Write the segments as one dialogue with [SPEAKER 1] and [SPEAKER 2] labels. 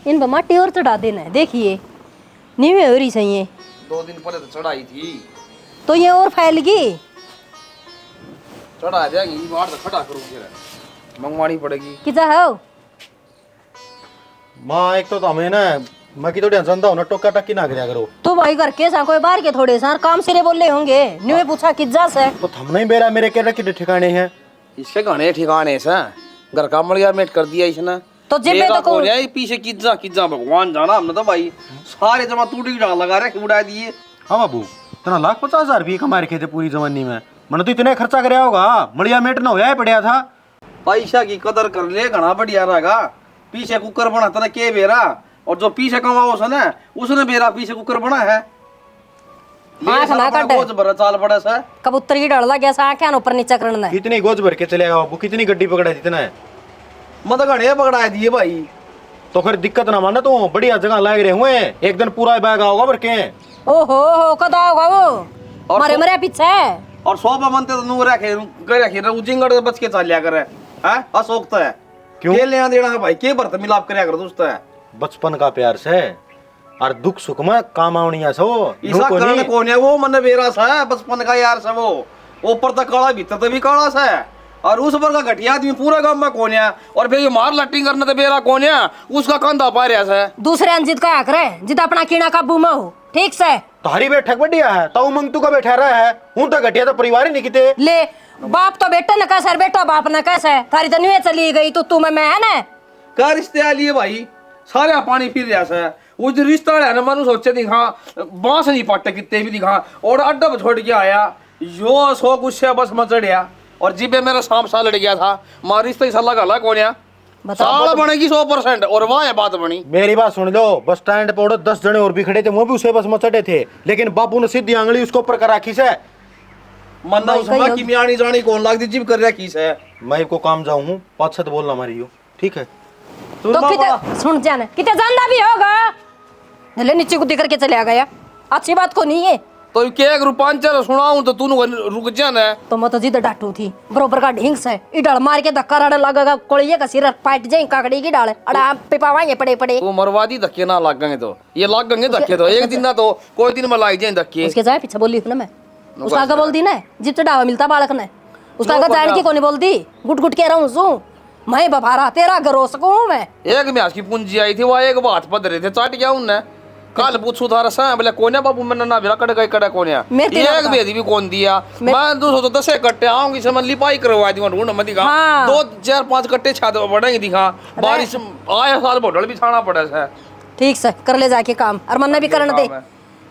[SPEAKER 1] इन पर माटी और चढ़ा देना है। देखिए नीवे हो रही सही है।
[SPEAKER 2] 2 दिन पहले तो चढ़ाई थी,
[SPEAKER 1] तो ये और फैलेगी।
[SPEAKER 2] चढ़ा जाएगी बाहर तो खड़ा करूँ फिर मंगवानी पड़ेगी।
[SPEAKER 1] किजा हो
[SPEAKER 3] माँ एक तो हमें ना मैं की तो टेंशन था ना टोका टक्की ना करया करो।
[SPEAKER 1] तो भाई घर के सा कोई बाहर के थोड़े सा काम सिरे बोले होंगे। न्यू पूछा किजा से
[SPEAKER 3] तो थम नहीं बेरा मेरे के रखी ठिकाने हैं।
[SPEAKER 2] इसके गाने ठिकाने से घर का मलिया मेट कर दिया इसने।
[SPEAKER 1] तो जिम्मे तो
[SPEAKER 2] कौन है पीछे किज्जा किज्जा भगवान जाना। हमने तो भाई सारे जमा टूटी डाल लगा रहे उड़ा दिए।
[SPEAKER 3] हाँ बाबू इतना 1,50,000 रुपये कमा रखे थे पूरी जवानी में। मैंने तो इतने खर्चा कराया होगा मलिया मेट ना होया पड़िया था।
[SPEAKER 2] पैसा की कदर कर ले घना बढ़िया रहेगा। पीछे कुकर बना तना के बेरा और जो पीछे कमाओ उसने बेरा पीछे कुकर बना है। चाल बड़ा सा
[SPEAKER 1] कबूतर की डर लग गया सा क्या ऊपर नीचे करना है।
[SPEAKER 3] कितनी गोज भर के चलेगा बाबू कितनी गड्डी पकड़ा इतना है
[SPEAKER 2] मत घने पकड़ा दिए भाई।
[SPEAKER 3] तो फिर दिक्कत ना माना तो बढ़िया जगह लाग रहे हुए एक दिन पूरा बैग आओगा भर के।
[SPEAKER 1] ओहो कदा होगा वो मरे मरे पीछे
[SPEAKER 2] और 100 बनते तो नू रखे रखे उजिंगड़ बच के चल लिया करे हैं अशोक है
[SPEAKER 3] क्यों
[SPEAKER 2] के लेना देना है भाई के भरत मिलाप करया कर दोस्त है
[SPEAKER 3] बचपन का प्यार से और दुख सुख में काम आवनिया सो
[SPEAKER 2] ईसा करने कौन है वो मन बेरा सा है बचपन का यार से वो ऊपर तक काला भीतर तक भी काला सा है और उस पर का घटिया आदमी पूरे गांव में कौन है और फिर ये मार लट्टिंग करने तो बेरा कौन है उसका कंधा पा रहा सा
[SPEAKER 1] दूसरे अंजित का हक रहे जित अपना कीड़ा काबू में हो ठीक से।
[SPEAKER 3] तारी बैठक बढ़िया है तो उमंग तू का बैठा रहा है हूं तो घटिया तो परिवार ही नहीं किते
[SPEAKER 1] ले बाप तो बेटा न कैसे बेटा बाप न कैसे थारी तो नुए चली गई तो तू मैं है ना
[SPEAKER 2] क्या रिश्ते आ लिए भाई सारे पानी फिर रहा सा वो जो रिश्ता है ना मनु सोचे दिखा बांस नहीं पाटे कितने भी दिखा और अड्डा छोड़ के आया यो 100 गुस्से बस में चढ़िया और जीबे मेरा शाम साल लड़ गया था मार रिश्ता ही साला गला कौन है साल बनेगी 100% और वहाँ है बात बनी।
[SPEAKER 3] मेरी बात सुन लो बस स्टैंड पर 10 जने और भी खड़े थे वो भी उसे बस में चढ़े थे लेकिन बापू ने सीधी आंगली उसको ऊपर कर रखी से
[SPEAKER 2] मन्ना उसमें की मियानी जानी कौन लाग दी जिब कर रखी से
[SPEAKER 3] मैं को काम जाऊं हूं 5-7 बोलना मारी हो ठीक है
[SPEAKER 1] तो किते सुन जाना किते जानदा भी होगा ले नीचे को देकर के चले गया अच्छी बात को नहीं है
[SPEAKER 2] तो के एक रूपांतर सुनाऊं तो तू रुक जाना
[SPEAKER 1] तो मैं तो जिद डांटू थी बरोबर का ढिंग से ई डाल मार के धक्का रड़ लगेगा कोड़िए का सिर फाट जाए काकड़ी की डाल अड़ा पिपावाएंगे पड़े पड़े
[SPEAKER 2] तू मरवादी धक्के ना लगेंगे तो ये लगेंगे धक्के तो एक दिन ना तो कोई दिन में लाग जाए धक्के
[SPEAKER 1] उसके जाए पीछे बोली ना मैं उसका आगे बोल दी ना जिप चढ़ावा मिलता बालक ने उसका आगे जान की कोनी बोल दी गुट गुट के रहूं सू मैं बभारा तेरा घरो सकूं मैं
[SPEAKER 2] एक म्यास की पूंजी आई थी वो एक बात पद रहे थे चाट गया उनने कल पूछू थारा सा बोले कोन्या बाबू मैंने ना बिरा कट गए कड़ा कोन्या एक बेदी भी कौन दिया मैं 200 तो 10 कट्टे आऊंगी समझ लिपाई करवा दी ढूंढ मत दिखा 2-4-5 कट्टे छात बढ़ेंगे दिखा बारिश आया साल बोतल भी छाना पड़ा है
[SPEAKER 1] ठीक से कर ले जाके काम और मन्ना भी करने दे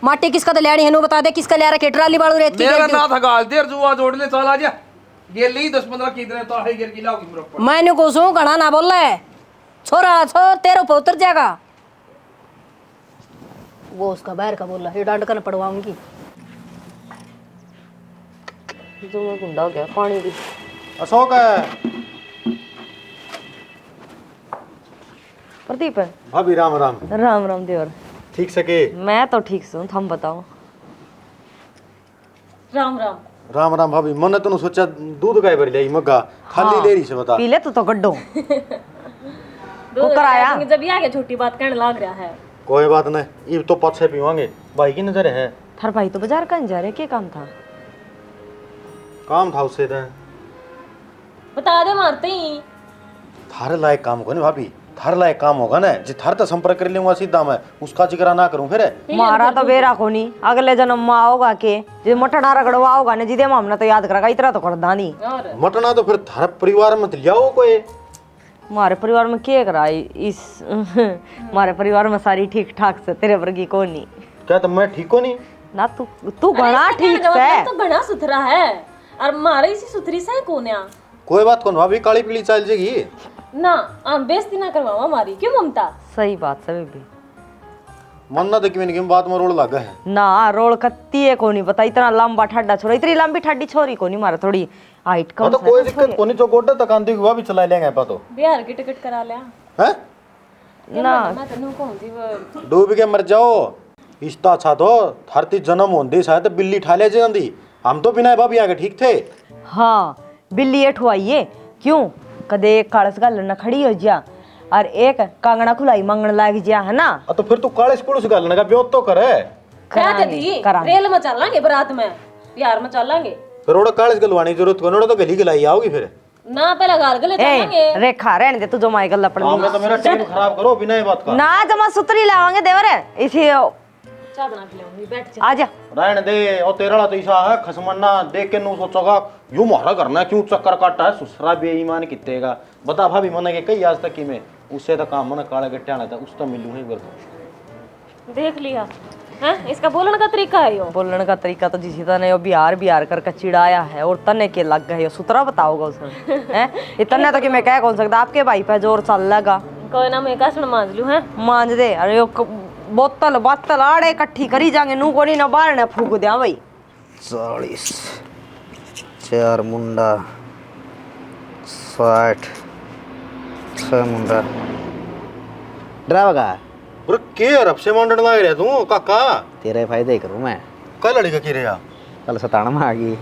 [SPEAKER 1] माटी किसका तो लेनी है नु बता दे किसका ले रहा ट्राली बालू रेत की
[SPEAKER 2] मेरा ना था गाल देर जुआ जोड़ ले चल आ जा ये ली 10-15 कितने तो है गिर गिलाओगी मेरे ऊपर
[SPEAKER 1] मैंने को सू घड़ा ना बोल ले छोरा छोर तेरे ऊपर उतर जाएगा वो उसका बाहर का बोल रहा है डांट कर पड़वाऊंगी जो मैं गुंडा हो गया पानी भी
[SPEAKER 3] अशोक है
[SPEAKER 4] प्रदीप है
[SPEAKER 3] भाभी राम राम
[SPEAKER 4] राम राम देवर
[SPEAKER 3] ठीक सके
[SPEAKER 4] मैं तो ठीक से हूँ थम बताओ।
[SPEAKER 1] राम राम
[SPEAKER 3] राम राम भाभी मैंने तो सोचा दूध का भर लिया मग्गा खाली ले रही से बता
[SPEAKER 4] पी ले तो गड्ढो कुकर आया
[SPEAKER 5] जब ये आगे छोटी बात कहने लग रहा है
[SPEAKER 3] कोई बात नहीं ये तो 5-6 पीवांगे भाई की नजर है
[SPEAKER 4] थार भाई तो बाजार कहीं जा रहे क्या काम था
[SPEAKER 3] काम था उससे
[SPEAKER 5] बता दे मारते ही
[SPEAKER 3] थारे लायक काम को नहीं भाभी थारे लायक काम होगा ना जी थार तो संपर्क कर लूंगा सीधा मैं उसका जिक्र ना करूं फिर
[SPEAKER 4] मारा तो बेरा को नहीं अगले जन्म में आओगा के जो मटना रगड़वा होगा ना जिदे हमने तो याद करेगा इतना तो करदा नहीं
[SPEAKER 3] मटना तो फिर थारे परिवार में लियाओ कोई
[SPEAKER 4] हमारे परिवार में क्या करा इस हमारे परिवार में सारी ठीक ठाक से तेरे वर्गी को नहीं
[SPEAKER 3] क्या तो मैं ठीक हो नहीं
[SPEAKER 4] ना तू घना ठीक से
[SPEAKER 5] तो घना सुथरा है और मारे इसी सुथरी से कौन है
[SPEAKER 3] कोई बात कौन भाभी काली पीली चल जाएगी
[SPEAKER 5] ना हम बेइज्जती ना करवाओ हमारी क्यों ममता
[SPEAKER 4] सही बात सभी भी
[SPEAKER 3] मन ना देखी मैंने बात में रोड लगा है
[SPEAKER 4] ना रोड कत्ती है को नहीं पता इतना लंबा ठड्डा छोरा इतनी लंबी ठड्डी छोरी को नहीं मारा थोड़ी हाइट कम
[SPEAKER 3] तो कोई दिक्कत कोनी जो गोटा तक आंधी हुआ भी चला लेंगे पा तो
[SPEAKER 5] बिहार की टिकट करा लिया
[SPEAKER 3] हैं
[SPEAKER 4] ना
[SPEAKER 5] मैं तन्नू कौन थी वो
[SPEAKER 3] डूब के मर जाओ इस्ता अच्छा तो धरती जन्म होंदी शायद बिल्ली ठा ले जांदी हम तो बिना भाभी आगे ठीक थे
[SPEAKER 4] हाँ बिल्ली एठवाइए क्यों कदे कालस गल न खड़ी हो जा और एक कांगड़ा खुलाई मंगन लाग जिया है ना।
[SPEAKER 3] तो फिर तू काले स्कूल से गालने का ब्योत तो करे।
[SPEAKER 5] क्या दी रेल में चलांगे बारात में बिहार में चलांगे
[SPEAKER 3] फिर ओड़ा काले से गलवाने की जरूरत को तो गली गलाई आओगी फिर।
[SPEAKER 5] ना पहले गाल गले चलांगे।
[SPEAKER 4] ए रेखा रहने दे तू जो माई गल्ला पड़
[SPEAKER 3] मैं तो मेरा टाइम खराब करो बिना ये बात का।
[SPEAKER 4] ना जमा सुतरी लावांगे देवर इसी
[SPEAKER 5] चाय बना के लाऊंगी बैठ जा।
[SPEAKER 4] आजा
[SPEAKER 3] रहने दे और तेरा तो ऐसा है खसमन्ना देख के नू सोचोगा यूं मारा करना क्यों चक्कर काटा है सुसरा बेईमान कितेगा बता भाभी मने के कई आज तक की मैं उससे तो काम मन काले गट्टे आना था उस तो मिलूं ही कर
[SPEAKER 5] देख लिया हैं इसका बोलने का तरीका है यो।
[SPEAKER 4] बोलने का तरीका तो जिसी तरह बिहार बिहार करके चिड़ाया है और तने के लग गए यो सुतरा बताओगा उसने हैं इतने तो कि मैं कह कौन सकता आपके भाई पे जोर चल लगा
[SPEAKER 5] कोई ना मैं कासन मांज लूं हैं
[SPEAKER 4] मांज दे अरे यो बोतल बातल आड़े इकट्ठी करी जाएंगे नू को नहीं ना बाहर ने फूक दिया भाई
[SPEAKER 6] 40 4 मुंडा 60 6 मुंडा ड्राइवर का
[SPEAKER 3] अरे के अरब से मंडन लाग रहा तू काका
[SPEAKER 6] तेरे फायदे ही करूँ मैं
[SPEAKER 3] कल लड़ी का की रहा
[SPEAKER 6] कल सताना में आ गई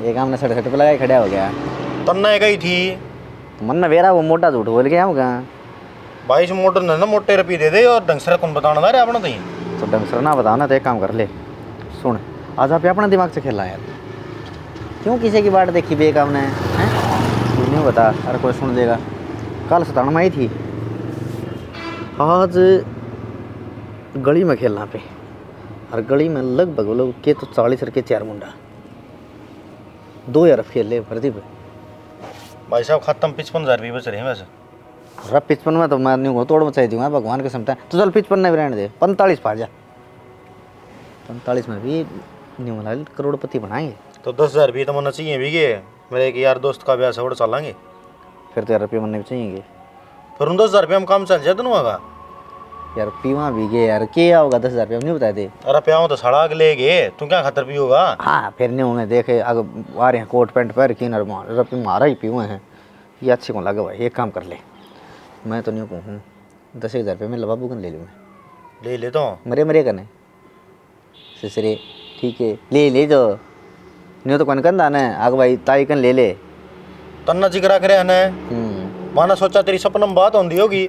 [SPEAKER 6] एक हमने सड़े सड़े पे लगाई खड़ा हो गया
[SPEAKER 3] तन्ना गई थी
[SPEAKER 6] मन में वेरा वो मोटा झूठ बोल गया होगा
[SPEAKER 3] 22 मोटर ना मोटे रुपये दे दे और ढंग से कौन बताना था रे अपना तो
[SPEAKER 6] तो ढंग से ना बताओ ना तो एक काम कर ले सुन आज आप अपना दिमाग से खेलना यार क्यों किसी की बात देखी बेकाम ने हैं तू नहीं बता अरे कोई सुन देगा कल सताना में आई थी आज गली में खेलना पे और गली में लगभग लोग के तो 40 के 4 मुंडा 2 अरब खेल ले भर्ती पे
[SPEAKER 3] भाई साहब खत्म 55,000 रुपये बच रहे हैं वैसे
[SPEAKER 6] रब 55 में तो मैं नहीं को तोड़ मचाई दूंगा भगवान के समता तो चल 55 नहीं रहने दे 45 पा जा 45 में भी नहीं मिला करोड़पति बनाएंगे
[SPEAKER 3] तो 10,000 रुपये तो मना चाहिए भीगे मेरे एक यार दोस्त का ब्याह से और चलांगे
[SPEAKER 6] फिर तो रुपये बनने भी चाहिए
[SPEAKER 3] फिर उन 10,000 रुपये हम काम चल जाए दोनों का
[SPEAKER 6] यार पीवा भी गए यार क्या होगा 10,000 रुपये हम नहीं बताए थे
[SPEAKER 3] अरे प्याओ तो सड़ा के ले गए तू क्या खतर पी होगा
[SPEAKER 6] हाँ फिर नहीं होंगे देखे अगर आ रहे हैं कोट पैंट पहन के रुपये मारा ही पीवे हैं ये अच्छे को लगे भाई एक काम कर ले मैं तो नहीं कहूँ 10,000 रुपये में लबाबू कन ले लूँ मैं
[SPEAKER 3] ले लेता हूँ
[SPEAKER 6] मरे मरे करने ससरे ठीक है ले जो नहीं तो कौन कंदा ना आग भाई ताई कन ले ले
[SPEAKER 3] तन्ना जिगरा करे है माना सोचा तेरी सपना में बात होती होगी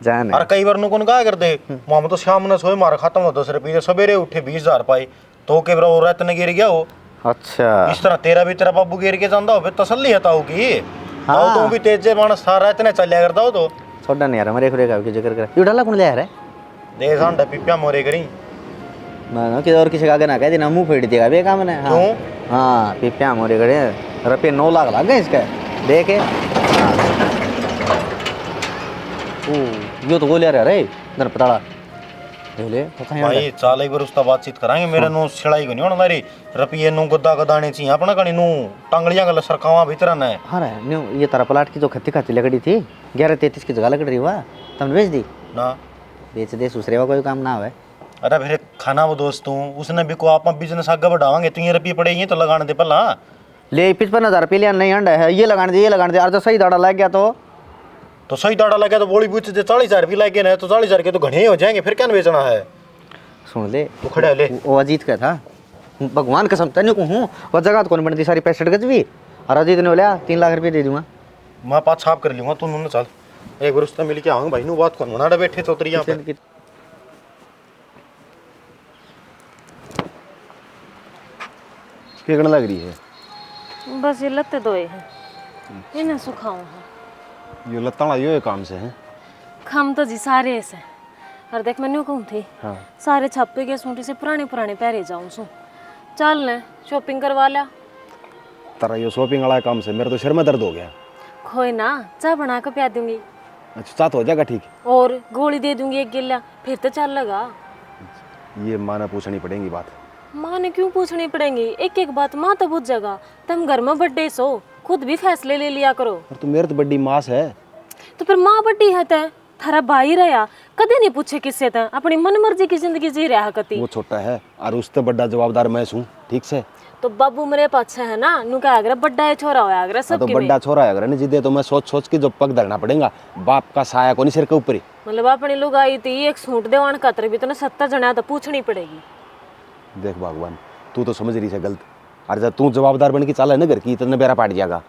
[SPEAKER 6] जान
[SPEAKER 3] और कई बार नुकन क्या कर दे मामा तो शाम ने सोए मारा खत्म हो 10 रुपये सवेरे उठे 20,000 पाए तो के बरा रात ने गिर गया हो
[SPEAKER 6] अच्छा
[SPEAKER 3] इस तरह तेरा भी तेरा बाबू गिर के जाता हो फिर तसल्ली है ताऊ की हाँ तू भी तेज मानस सारा इतने चलिया करता हो तो
[SPEAKER 6] छोड़ा नहीं यार मरे खुरे का जिक्र कर यू डाला कौन ले यार
[SPEAKER 3] दे सांडा पिपिया मोरे करी
[SPEAKER 6] मैं कि और किसी का आगे ना कह देना मुंह फेंट देगा बे काम ने हाँ हाँ पिप्या मोरे खड़े रुपये 9 लाख लग गए इसका देखे यो तो गोलियां रे इधर पताड़ा ले पता है
[SPEAKER 3] भाई चाल एक बार उसका बातचीत करांगे मेरे नु छिड़ाई को नहीं होना मारी रुपये नु गद्दा गदाने चाहिए अपना कणी नु टांगलियां गल सरकावा भीतर ना है
[SPEAKER 6] हाँ रे न्यू ये तारा प्लाट की जो खत्ती खाती लकड़ी थी 1133 की जगह लकड़ी हुआ तुमने बेच दी
[SPEAKER 3] ना
[SPEAKER 6] बेच दे दूसरे का कोई काम ना है
[SPEAKER 3] अरे फिर खाना वो दोस्त हूँ उसने भी को आप बिजनेस आगे बढ़ावांगे तो ये रुपये पड़ेगी तो लगाने दे पहला
[SPEAKER 6] ले 55,000 रुपये लिया नहीं अंडा है ये लगाने दे अरे तो सही दाड़ा लग गया
[SPEAKER 3] तो सही दाड़ा लगे तो बोली पूछ दे 40,000 रुपये लगे ना तो 40,000 के तो घने ही हो जाएंगे फिर क्या बेचना है
[SPEAKER 6] सुन ले
[SPEAKER 3] तू खड़ा ले
[SPEAKER 6] वो अजीत का था भगवान कसम तैਨੂੰ को हूँ वो जगह तो कौन बनती सारी 65 गज भी और अजीत ने बोला 3 लाख रुपये दे दूंगा
[SPEAKER 3] मैं पाँच छाप कर लूँगा तू न चल एक बार उससे मिल के आऊँगा भाई नु बात कौन बना बैठे चौधरी यहाँ पे
[SPEAKER 7] क्या लग रही है
[SPEAKER 5] बस ये लत्ते दोए हैं इन्हें सुखाऊं है
[SPEAKER 7] यो लत्ता यो काम से है
[SPEAKER 5] खम तो जी सारे ऐसे और देख मैंने कहूँ थी
[SPEAKER 7] हाँ
[SPEAKER 5] सारे छापे के सूटी से पुराने पुराने पहरे जाऊँ सू चल ने शॉपिंग करवा लिया
[SPEAKER 7] तारा यो शॉपिंग वाला काम से मेरा तो सिर में दर्द हो गया
[SPEAKER 5] खोए ना चाय बना कर पिया दूंगी
[SPEAKER 7] अच्छा चात हो जाएगा ठीक
[SPEAKER 5] और गोली दे दूंगी एक गिल्ला फिर तो चल लगा
[SPEAKER 7] ये माँ ने पूछनी पड़ेगी बात
[SPEAKER 5] माँ ने क्यों पूछनी पड़ेगी एक एक बात माँ तो बुझ जाएगा तुम घर में बर्थडे सो खुद भी फैसले ले लिया करो
[SPEAKER 7] और तू मेरे तो बड़ी मास है
[SPEAKER 5] तो फिर माँ बड्डी है तय थारा भाई रहा कदे नहीं पूछे किससे तय अपनी मन मर्जी की जिंदगी जी रहा कती
[SPEAKER 7] वो छोटा है और उससे बड़ा जवाबदार मैं हूँ ठीक से
[SPEAKER 5] तो बाबू मेरे पाछे है ना नु क्या आगरा बड्डा है छोरा होया आगरा सब
[SPEAKER 7] तो बड़ा छोरा है अगर नहीं जिदे तो मैं सोच सोच के जो पग धरना पड़ेगा बाप का साया को नहीं सिर के ऊपर ही
[SPEAKER 5] मतलब अपनी लोग आई थी एक सूट देवान कतर भी तो 70 जना तो पूछनी पड़ेगी
[SPEAKER 7] देख भगवान तू तो समझ रही है गलत और जब तू जवाबदार बन के चला है ना घर की इतने बेरा पाट जाएगा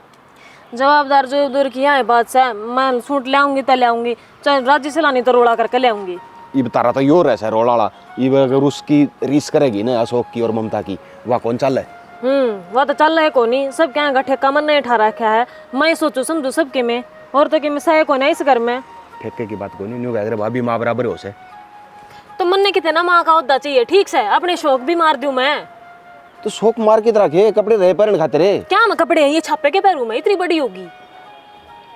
[SPEAKER 5] जवाबदार जो दूर किया है बात से, मैं सूट ले आऊंगी तो ले आऊंगी, चाहे राज्य से लानी तो रोड़ा करके ले आऊंगी।
[SPEAKER 7] ये बता रहा था यो रहा सर रोलाला, ये अगर उसकी रीस करेगी ना अशोक की और ममता की, वह कौन चल है?
[SPEAKER 5] वह तो चल रहा है कोनी, सब क्या है ठेका मन नहीं ठा रखा है। मैं सोचू समझू सबके में, और तो कि मैं सहाय को नहीं इस घर में।
[SPEAKER 7] ठेके की बात को नहीं, न्यू कह रहे भाभी माँ बराबर हो से।
[SPEAKER 5] तो मन ने कितने ना माँ का होता चाहिए, ठीक से अपने शौक भी मार दूं मैं।
[SPEAKER 7] तो शौक मार के रखे, कपड़े रहे पहन खाते रहे।
[SPEAKER 5] क्या मैं कपड़े हैं ये छापे के पैरों में इतनी बड़ी होगी?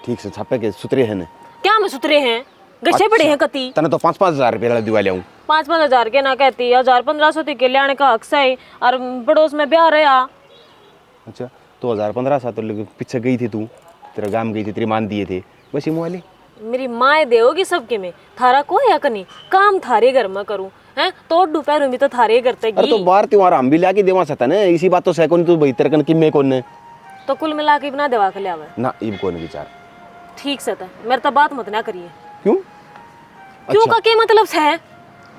[SPEAKER 7] ठीक से छापे के सुतरे हैं ने।
[SPEAKER 5] क्या मैं सुतरे हैं, गच्छे पड़े हैं कति।
[SPEAKER 7] तने तो 5-5 हजार रुपये दिवा लिया हूँ।
[SPEAKER 5] 5-5 हजार के ना कहती, 1000-1500 के लाने का हक है, और पड़ोस में ब्याह रहा।
[SPEAKER 7] अच्छा तो 1000-1500 तो पीछे गई थी तू, तेरा गांव गई थी, तेरी मान दिए थे बस ये मोबाइल।
[SPEAKER 5] मेरी माए देगी सबके में, थारा को या कनी काम थारे घर में करूं हैं, तो दोपहर में भी तो थारे करते
[SPEAKER 7] अरे तो बाहर त्योहार हम भी लाके देवा सकता ना, इसी बात तो सैकोन तू भीतर कन कि मैं कौन ने,
[SPEAKER 5] तो कुल मिला के बना देवा के लियावे
[SPEAKER 7] ना इब कौन विचार।
[SPEAKER 5] ठीक से मेरे तो बात मत ना करिए।
[SPEAKER 7] क्यों?
[SPEAKER 5] क्यों का क्या मतलब है?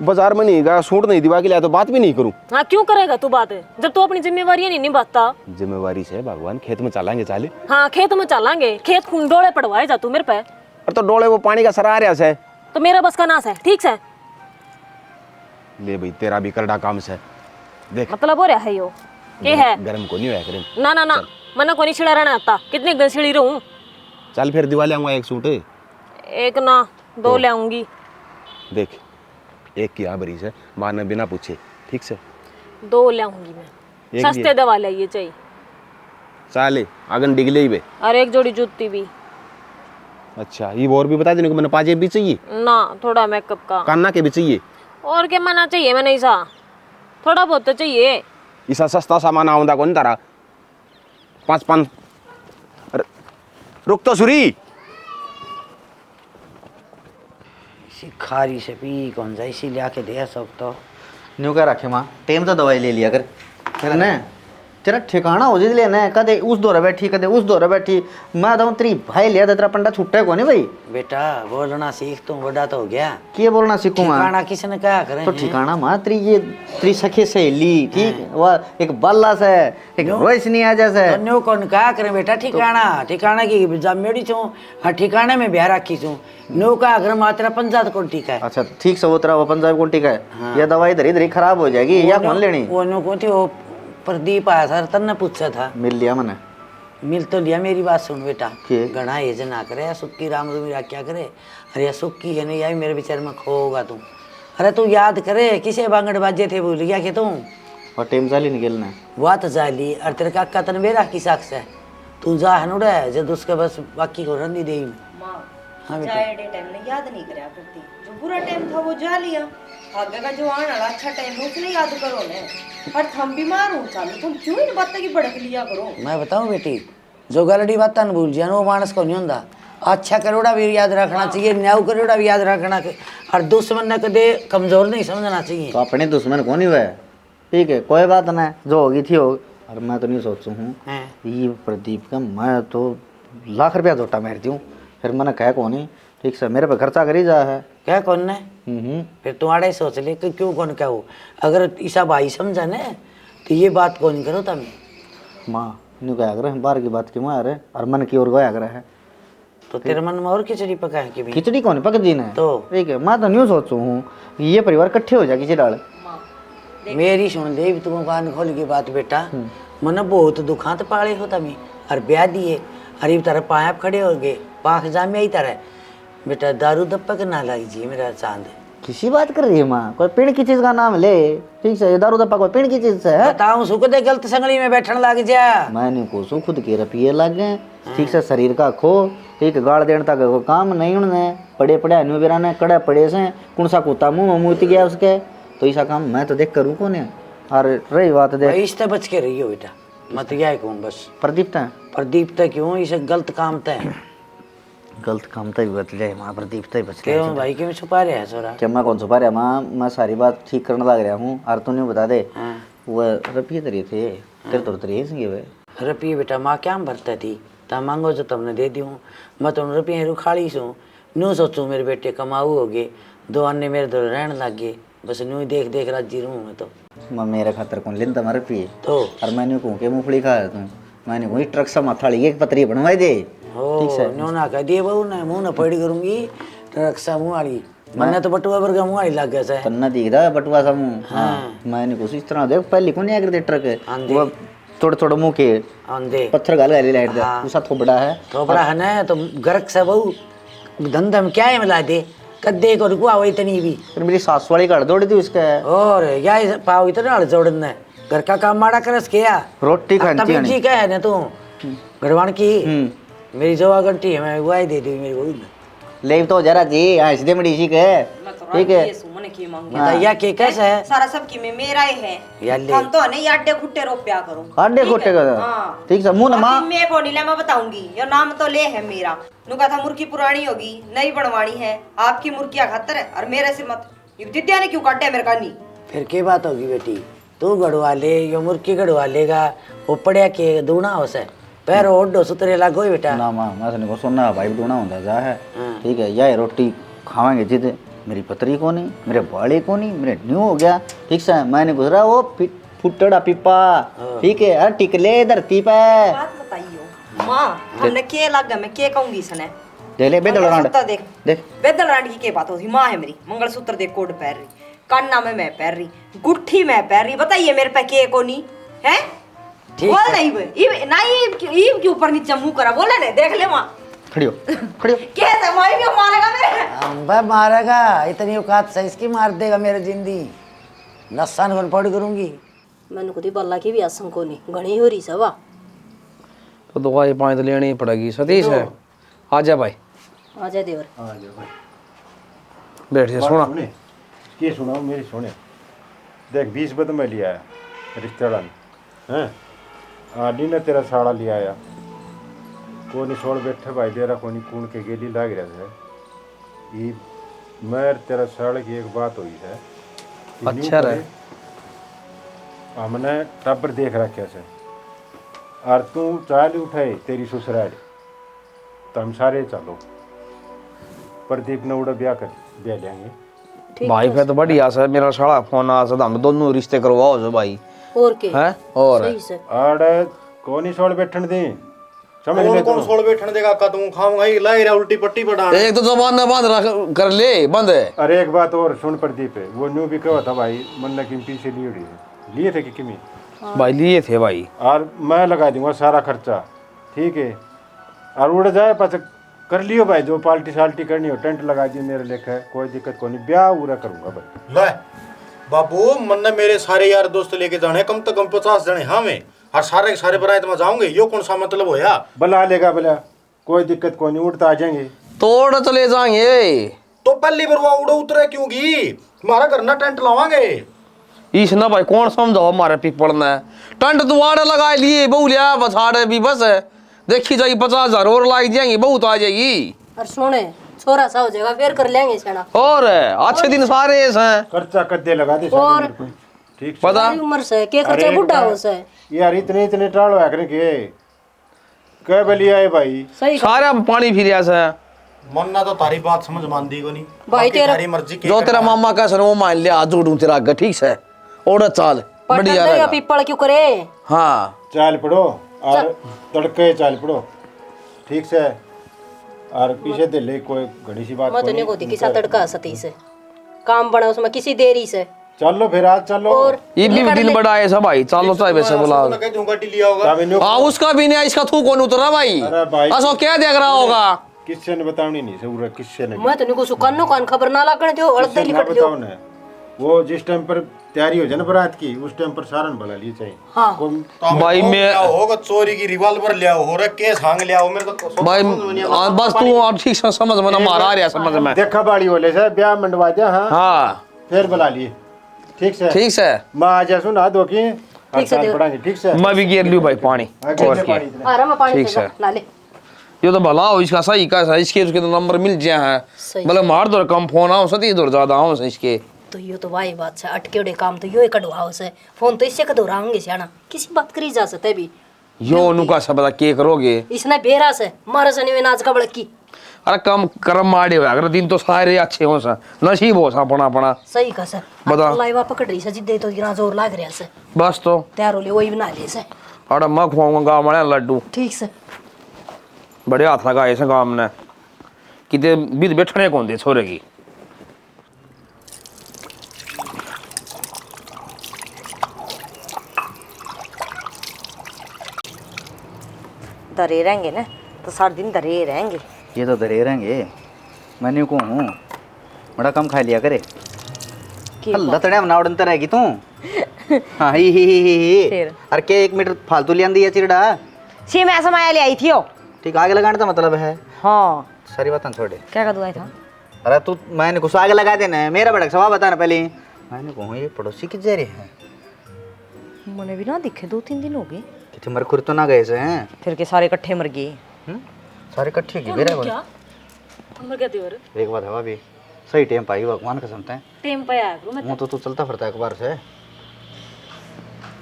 [SPEAKER 7] बाजार में नहीं गया, सूट नहीं दिवा के लिया तो बात भी नहीं करूं।
[SPEAKER 5] हाँ क्यों करेगा तू बात, जब तू अपनी जिम्मेवारी नहीं निभाता।
[SPEAKER 7] जिम्मेवारी से भगवान, खेत में चलाएंगे चाले।
[SPEAKER 5] हाँ खेत में चलाएंगे, खेत डोले पड़वाए जा तू मेरे पे।
[SPEAKER 7] अरे तो डोले वो पानी का सरा रहा से,
[SPEAKER 5] तो मेरा बस का नास है, ठीक से।
[SPEAKER 7] ले भाई तेरा भी करड़ा काम से देख,
[SPEAKER 5] मतलब हो रहा है यो ये है
[SPEAKER 7] गरम को नहीं होया करे।
[SPEAKER 5] ना ना ना, मना को नहीं छिड़ा रहना आता, कितने दिन छिड़ी रहूं।
[SPEAKER 7] चल फिर दिवाली आऊंगा एक सूट,
[SPEAKER 5] एक ना 2 ले आऊंगी।
[SPEAKER 7] देख एक की बरी से माँ ने बिना पूछे, ठीक से
[SPEAKER 5] 2 ले आऊंगी मैं,
[SPEAKER 7] एक
[SPEAKER 5] सस्ते दवा लाइए चाहिए।
[SPEAKER 7] चाले आगन डिगले ही बे।
[SPEAKER 5] और एक जोड़ी जूती भी।
[SPEAKER 7] अच्छा ये और भी बता देने को, मैंने पाजेब भी चाहिए
[SPEAKER 5] ना थोड़ा मेकअप का,
[SPEAKER 7] कान्ना के भी चाहिए।
[SPEAKER 5] और क्या मना चाहिए मैंने ऐसा, थोड़ा बहुत तो चाहिए।
[SPEAKER 7] इसा सस्ता सामान आऊंदा कौन तारा 5-5। रुक तो सुरी,
[SPEAKER 6] खारी से पी कौन सा इसी लिया के दिया सब तो न्यू क्या रखे माँ, टेम तो दवाई ले लिया कर फिर न तेरा ठिकाना हो जाए ना, कदे उस दौरा बैठी कदे उस दौरा बैठी। मैं तो तेरी भाई लिया था, तेरा पंडा छुट्टा को नहीं भाई।
[SPEAKER 8] बेटा बोलना सीख, तू बड़ा तो हो गया।
[SPEAKER 6] क्या बोलना सीखूं मैं?
[SPEAKER 8] ठिकाना किसने कहा करे?
[SPEAKER 6] तो ठिकाना माँ तेरी सखी सहेली, ठीक वह एक बल्ला से एक रोशनी आ जैसे।
[SPEAKER 8] तो न्यू कौन कहा करे बेटा ठिकाना? ठिकाना की जमेड़ी छू, हाँ ठिकाने में ब्याह रखी छू। न्यू का अगर मात्रा पंचायत कौन ठीक है?
[SPEAKER 6] अच्छा ठीक से वो तेरा वो पंजाब कौन ठीक है? यह दवाई धरी धरी खराब हो जाएगी, या कौन लेनी?
[SPEAKER 8] वो न्यू कौन थी, वो प्रदीप आया था, तन्ने पूछा था।
[SPEAKER 6] मिल लिया मैंने,
[SPEAKER 8] मिल तो लिया। मेरी बात सुन बेटा,
[SPEAKER 6] के?
[SPEAKER 8] घना ये ना करे, सुक्की राम मेरा क्या करे। अरे सुक्की है नहीं आई मेरे विचार में खोगा तू। अरे तू याद करे किसे बांगड़ बाजे थे भूल गया कि तू?
[SPEAKER 6] और टेम जाली निकलना है
[SPEAKER 8] वह तो जाली। और तेरे काका तन बेरा की साक्ष है, तू जा हनुड़ा है जब उसके बस बाकी को रंदी दे। हाँ बेटा
[SPEAKER 4] याद नहीं करया करती, जो बुरा टाइम था वो जा लिया, आगे का जो आने वाला अच्छा टाइम है उसने याद करो ने। और थम बीमार हो चालू, तुम क्यों इन बातों की भड़क लिया करो?
[SPEAKER 8] मैं बताऊं बेटी, जो गलड़ी बात न भूल जाए वो मानस को नहीं होता। अच्छा करोड़ा भी याद रखना चाहिए, न्याऊ करोड़ा भी याद रखना, और दुश्मन ने कदे कमजोर नहीं समझना चाहिए।
[SPEAKER 6] तो अपने दुश्मन कौन ही हुआ है, ठीक है कोई बात ना, जो होगी थी होगी। और मैं तो नहीं सोचू हूँ ये प्रदीप का, मैं तो लाख रुपया झोटा मार दूँ, फिर मैंने कहा कौन ही ठीक से मेरे पे खर्चा करी जा है।
[SPEAKER 8] क्या कौन ने? फिर तुम्हारा ही सोच ले कि क्यों कौन क्या हो। अगर ईसा भाई समझा ने तो ये बात कौन करो तुम।
[SPEAKER 6] माँ नहीं कहा करे बाहर की बात क्यों आ रहे, और मन की ओर गया करे है।
[SPEAKER 8] तो तेरे मन में और खिचड़ी पका है कि भी?
[SPEAKER 6] खिचड़ी कौन पक दी ने
[SPEAKER 8] तो
[SPEAKER 6] ठीक है, मैं तो न्यू सोचू हूँ ये परिवार इकट्ठे हो जाए किसी डाल।
[SPEAKER 8] मेरी सुन दे तुम कान खोल की बात बेटा, मन बहुत दुखांत पाले हो तमी, और ब्याह दिए, अरे तारे पाया खड़े हो गए, पाख जामे आई तरह बेटा। दारू दप्पक ना लीजिए मेरा चांद।
[SPEAKER 6] किसी बात कर रही है माँ, कोई पेड़ की चीज का नाम ले, ठीक से दारू दप्पा कोई पेड़ की चीज से है?
[SPEAKER 8] बताऊं सुख दे गलत संगली में बैठने लग जा।
[SPEAKER 6] मैं नहीं कोसू खुद के रपिए लग गए, ठीक से शरीर का खो, ठीक गाड़ देने तक को काम नहीं उन्होंने, पड़े पड़े न्यू बेरा ने कड़े पड़े से कौन सा कुत्ता मुँह मुँती गया उसके, तो ऐसा काम मैं तो देख करूँ कौन है। और रही बात देख
[SPEAKER 8] इससे बच के रहियो बेटा, मत गया कौन बस।
[SPEAKER 6] प्रदीप था,
[SPEAKER 8] प्रदीप तक क्यों इसे गलत काम तय,
[SPEAKER 6] गलत काम तो बच जाए माँ, प्रदीप तो बच गया।
[SPEAKER 8] क्यों भाई क्यों छुपा रहे है सोरा?
[SPEAKER 6] क्या मैं कौन छुपा रहा माँ, मैं सारी बात ठीक करने लग रहा हूँ। और तूने बता दे वो रपिए तरी थे तेरे तो तरी संगे वे
[SPEAKER 8] रुपये बेटा माँ क्या भरता थी, तब मांगो जो तुमने दे दी। मैं तुम रुपये रुखाड़ी सू न्यू सोचूं मेरे बेटे कमाऊ हो गए, 2 अन्य मेरे दो रहने लग गए, बस न्यू देख देख राजी रहूँ मैं तो।
[SPEAKER 6] मैं मेरे खातर कौन लेन तुम्हारे पिए
[SPEAKER 8] तो
[SPEAKER 6] और मैंने कहूँ के मूंगफली खाया तू मैंने वही ट्रक से मथाड़ी एक पतरी बनवाई दे।
[SPEAKER 8] ओ नोना कह दिए बहू ने मुंह न पड़ी करूंगी रक्षा मुंह वाली मन्ने तो बटुआ पर का मुंह वाली लग गया से
[SPEAKER 6] तन्ना दिखदा बटुआ सा मुंह। हाँ मैंने कुछ इस तरह देख पहले कौन आकर दे ट्रक वो थोड़ा थोड़ा मुंह के
[SPEAKER 8] आंदे
[SPEAKER 6] पत्थर गाल गाली लाइट दे उसा थोबड़ा है
[SPEAKER 8] ना तो गरक से बहू धंधा में क्या है मिला दे कद्दे को रुकवा वही इतनी भी
[SPEAKER 6] फिर मेरी सास वाली गाड़ दौड़ी थी उसका
[SPEAKER 8] और या पाव इतना अड़ जोड़ना घर का काम माड़ा करस किया
[SPEAKER 6] रोटी खाती
[SPEAKER 8] तभी ठीक है ना तू गढ़वान की मेरी जवा घंटी है मैं वाई दे दी मेरी बहू
[SPEAKER 6] ले तो जरा जी हाँ सीधे मेरी जी के ठीक है
[SPEAKER 4] सुमन की मांग
[SPEAKER 8] या के कैसे है
[SPEAKER 4] सारा सब की में मेरा ही है हम तो नहीं अड्डे खुट्टे रोप्या करूं
[SPEAKER 6] आडे खोटे का ठीक है मुंह ना मां
[SPEAKER 4] मैं को नहीं ले मैं बताऊंगी ये नाम तो ले है मेरा नु कहा था मुर्गी पुरानी होगी नई बनवानी है आपकी मुर्गियां खातर है और मेरे से मत ये दिद्या ने क्यों काटे मेरे कानी
[SPEAKER 8] फिर के बात होगी बेटी तू गढ़वा ले यो मुर्गी गढ़वा लेगा वो पड़िया के दूना हो से पैर ओडो सुतरे लागो बेटा
[SPEAKER 6] ना मां मैं तो सुनना भाई दूना होता जा है ठीक है या रोटी खावांगे जिद मेरी पतरी को नहीं मेरे बाड़े को नहीं मेरे न्यू हो गया ठीक से मैंने गुजरा वो फुटड़ा पिपा ठीक है अरे टिकले धरती पे
[SPEAKER 4] बात बताइयो मां हमने के लगा मैं के कहूंगी इसने
[SPEAKER 6] देख ले बेदल रांड
[SPEAKER 4] देख
[SPEAKER 6] देख
[SPEAKER 4] बेदल रांड की बात होती मां है मेरी मंगलसूत्र देख कोड पहन रही कान्ना में मैं पहन रही गुट्ठी मैं पहन रही बताइए मेरे पे के को नहीं है बोल नहीं बे ना ईब के ऊपर नीचे मुंह करा बोले ने देख ले मां
[SPEAKER 6] खड़ियो खड़ियो
[SPEAKER 4] कैसे माई क्यों मारेगा मेरे
[SPEAKER 8] अंबा मारेगा इतनी औकात से इसकी मार देगा मेरे जिंदी नसान बन पड़ करूंगी
[SPEAKER 1] मैंने खुद ही बल्ला की भी आसम को नहीं घनी हो रही सवा
[SPEAKER 2] तो दवाई पानी तो लेनी ही पड़ेगी सतीश है आ जा भाई
[SPEAKER 1] आ जा देवर
[SPEAKER 2] बैठ जा सुना
[SPEAKER 7] के सुनाओ मेरी सुने देख 20 बद में लिया है रिश्तेदार हैं आडी ने तेरा साड़ा लिया आया कोनी छोड़ बैठे भाई तेरा कोनी कून के गेली लाग रहा है ये मैं तेरा साड़ की एक बात हुई है
[SPEAKER 2] अच्छा रहे
[SPEAKER 7] हमने टब्बर देख रखे से और तू चाल उठाए तेरी ससुराल तो हम सारे चलो प्रदीप ने उड़ा ब्याह लेंगे
[SPEAKER 2] भाई फिर तो बढ़िया से मेरा साड़ा फोन आ सदा हम दोनों रिश्ते करवाओ जो भाई
[SPEAKER 1] और के
[SPEAKER 2] हैं और
[SPEAKER 1] सही से
[SPEAKER 7] आड़े कोनी छोड़ बैठन दे समझ ले
[SPEAKER 3] कौन छोड़ बैठने देगा का तुम खाऊंगा ही लाई रहा उल्टी पट्टी पर डाल
[SPEAKER 2] एक तो जबान में बांध रख कर ले बंद है।
[SPEAKER 7] अरे एक बात और सुन प्रदीप है वो न्यू भी कहा था भाई मन ने किम पीछे लिए थे कि किमी
[SPEAKER 2] भाई लिए थे भाई
[SPEAKER 7] और मैं लगा दूंगा सारा खर्चा ठीक है और उड़ जाए पास कर लियो भाई जो पाल्टी साल्टी करनी हो टेंट लगा दियो मेरे लेखा कोई दिक्कत को नहीं ब्याह पूरा करूंगा भाई
[SPEAKER 3] ले बाबू मन ने मेरे सारे यार दोस्त लेके जाने कम से कम 50 जने हाँ मैं और सारे के सारे बरात में जाऊंगे यो कौन सा मतलब होया
[SPEAKER 7] बुला लेगा भला कोई दिक्कत को नहीं उड़ता आ जाएंगे
[SPEAKER 2] तोड़ चले जाएंगे
[SPEAKER 3] तो पहली बार वो उड़ो उतरे क्योंकि हमारा घर ना टेंट लावांगे
[SPEAKER 2] इस ना भाई कौन समझाओ हमारे पीपल ने टेंट दुआरे लगा लिए बहु लिया बसाड़े भी बस है देखी जाएगी 50,000 और लाई जाएंगी बहुत आ जाएगी
[SPEAKER 1] और सुने छोरा सा हो जाएगा फिर कर लेंगे सेना
[SPEAKER 2] और अच्छे दिन सारे हैं
[SPEAKER 7] खर्चा कद्दे लगा दे
[SPEAKER 1] और
[SPEAKER 7] ठीक
[SPEAKER 2] पता
[SPEAKER 1] सारी उम्र से के खर्चा बुढ़ा हो से
[SPEAKER 7] यार इतने इतने टाल हुआ करके कह बलिया है भाई
[SPEAKER 1] सही
[SPEAKER 2] सारे पानी फिर से
[SPEAKER 3] मन्ना तो तारी बात समझ मान दी को नहीं
[SPEAKER 1] भाई तेरा
[SPEAKER 3] तारी मर्जी
[SPEAKER 2] जो तेरा मामा का वो मान लिया आज जोड़ू तेरा आगे ठीक से और चाल बढ़िया
[SPEAKER 1] या
[SPEAKER 2] रहेगा
[SPEAKER 1] पीपल क्यों करे
[SPEAKER 2] हाँ
[SPEAKER 7] चाल पड़ो और तड़के चाल पड़ो ठीक से और पीछे दे ले कोई घड़ी सी बात
[SPEAKER 1] मैं तो नहीं होती किसा तड़का सती से काम बना उसमें किसी देरी से
[SPEAKER 7] चलो फिर आज चलो
[SPEAKER 1] और
[SPEAKER 2] ये भी दिन बड़ा है सब भाई चालो चाहे वैसे बुला
[SPEAKER 3] कह दूंगा लिया होगा
[SPEAKER 2] हाँ उसका भी नहीं इसका थू कौन उतरा भाई
[SPEAKER 7] अरे भाई
[SPEAKER 2] असो क्या देख रहा होगा
[SPEAKER 7] किससे ने बतानी नहीं से किससे ने
[SPEAKER 1] मैं तो नहीं कुछ कानो कान खबर ना लागने जो
[SPEAKER 7] किससे
[SPEAKER 1] अड़दली
[SPEAKER 7] ना
[SPEAKER 1] कट
[SPEAKER 7] बताओ
[SPEAKER 1] जो
[SPEAKER 7] ना वो जिस टाइम पर तैयारी हो जाए ना बारात की उस टाइम पर सारन भला लिए चाहिए
[SPEAKER 1] हाँ
[SPEAKER 7] कोई
[SPEAKER 2] भाई मैं
[SPEAKER 3] होगा चोरी की रिवॉल्वर लिया हो रहा केस हांग लिया हो मेरे तो
[SPEAKER 2] भाई बस तू और ठीक से समझ में ना मारा आ रहा समझ में
[SPEAKER 7] देखा बाड़ी वाले से ब्याह मंडवा दिया हाँ
[SPEAKER 2] हाँ
[SPEAKER 7] फिर बुला लिए ठीक से
[SPEAKER 2] ठीक से
[SPEAKER 7] मैं आज सुना दो की
[SPEAKER 1] ठीक से देव।
[SPEAKER 7] पढ़ाएंगे ठीक से
[SPEAKER 2] मैं भी गिर लियो भाई पानी
[SPEAKER 7] आगे
[SPEAKER 2] और
[SPEAKER 7] से
[SPEAKER 2] क्या
[SPEAKER 7] पानी इतना।
[SPEAKER 1] आ रहा मैं पानी
[SPEAKER 2] ठीक
[SPEAKER 1] से
[SPEAKER 2] है।
[SPEAKER 1] ला ले
[SPEAKER 2] ये तो भला हो इसका सही का सही इसके उसके तो नंबर मिल जाए हैं
[SPEAKER 1] सही।
[SPEAKER 2] मतलब मार दो कम फोन आओ सती दो ज्यादा आओ से इसके
[SPEAKER 1] तो यो तो वाही बात से अटके काम तो यो कटवाओ से फोन तो इससे कदोरांगे सियाना किसी बात करी जा सकते भी
[SPEAKER 2] यो नुका सब बता के करोगे
[SPEAKER 1] इसने बेरा से मारे से नहीं नाच का बड़की
[SPEAKER 2] अरे कम कर्म मारे हुए अगर दिन तो सारे अच्छे हो सा नसीब हो सा अपना
[SPEAKER 1] सही का से
[SPEAKER 2] बता।
[SPEAKER 1] लाइवा पकड़ रही से जिद्दे तो इतना जोर लाग रहा से
[SPEAKER 2] बस तो
[SPEAKER 1] तैयार हो ले वही बना ले से
[SPEAKER 2] और मैं खुआऊंगा गाँव वाले लड्डू
[SPEAKER 1] ठीक से
[SPEAKER 2] बड़े हाथ लगाए से गाँव ने किते बीत बैठने कौन दे छोरे की।
[SPEAKER 4] डरे रहेंगे ना तो सारा दिन डरे रहेंगे।
[SPEAKER 6] ये तो डरे रहेंगे। मैंने को हूँ बड़ा कम खा लिया करे। लतड़े में नावड़न तरह की तू। हाँ ही
[SPEAKER 4] फिर?
[SPEAKER 6] अरे के 1 मीटर फालतू ले आंदी है चिरड़ा।
[SPEAKER 4] सी मैं समाया ले आई थी ओ।
[SPEAKER 6] ठीक आगे लगाने का मतलब है।
[SPEAKER 4] हाँ
[SPEAKER 6] सारी बात छोड़े।
[SPEAKER 4] क्या कर दूंगा था?
[SPEAKER 6] अरे तू मैंने कुछ आगे लगा देना मेरा बड़ा सवाल बताना पहले। मैंने कहूँ ये पड़ोसी किस जा रहे हैं?
[SPEAKER 4] मैंने भी ना दिखे 2-3 दिन हो गए।
[SPEAKER 6] कितने मर खुर तो ना गए से हैं?
[SPEAKER 4] फिर के सारे इकट्ठे मर गए।
[SPEAKER 6] सारे इकट्ठे की मेरा बोल।
[SPEAKER 5] हमर क्या देवर
[SPEAKER 6] एक बात है भाभी सही टाइम पाई भगवान का समता है।
[SPEAKER 5] टेम पे आया करो। मैं
[SPEAKER 6] मुँह तो तू चलता फिरता है अखबार से।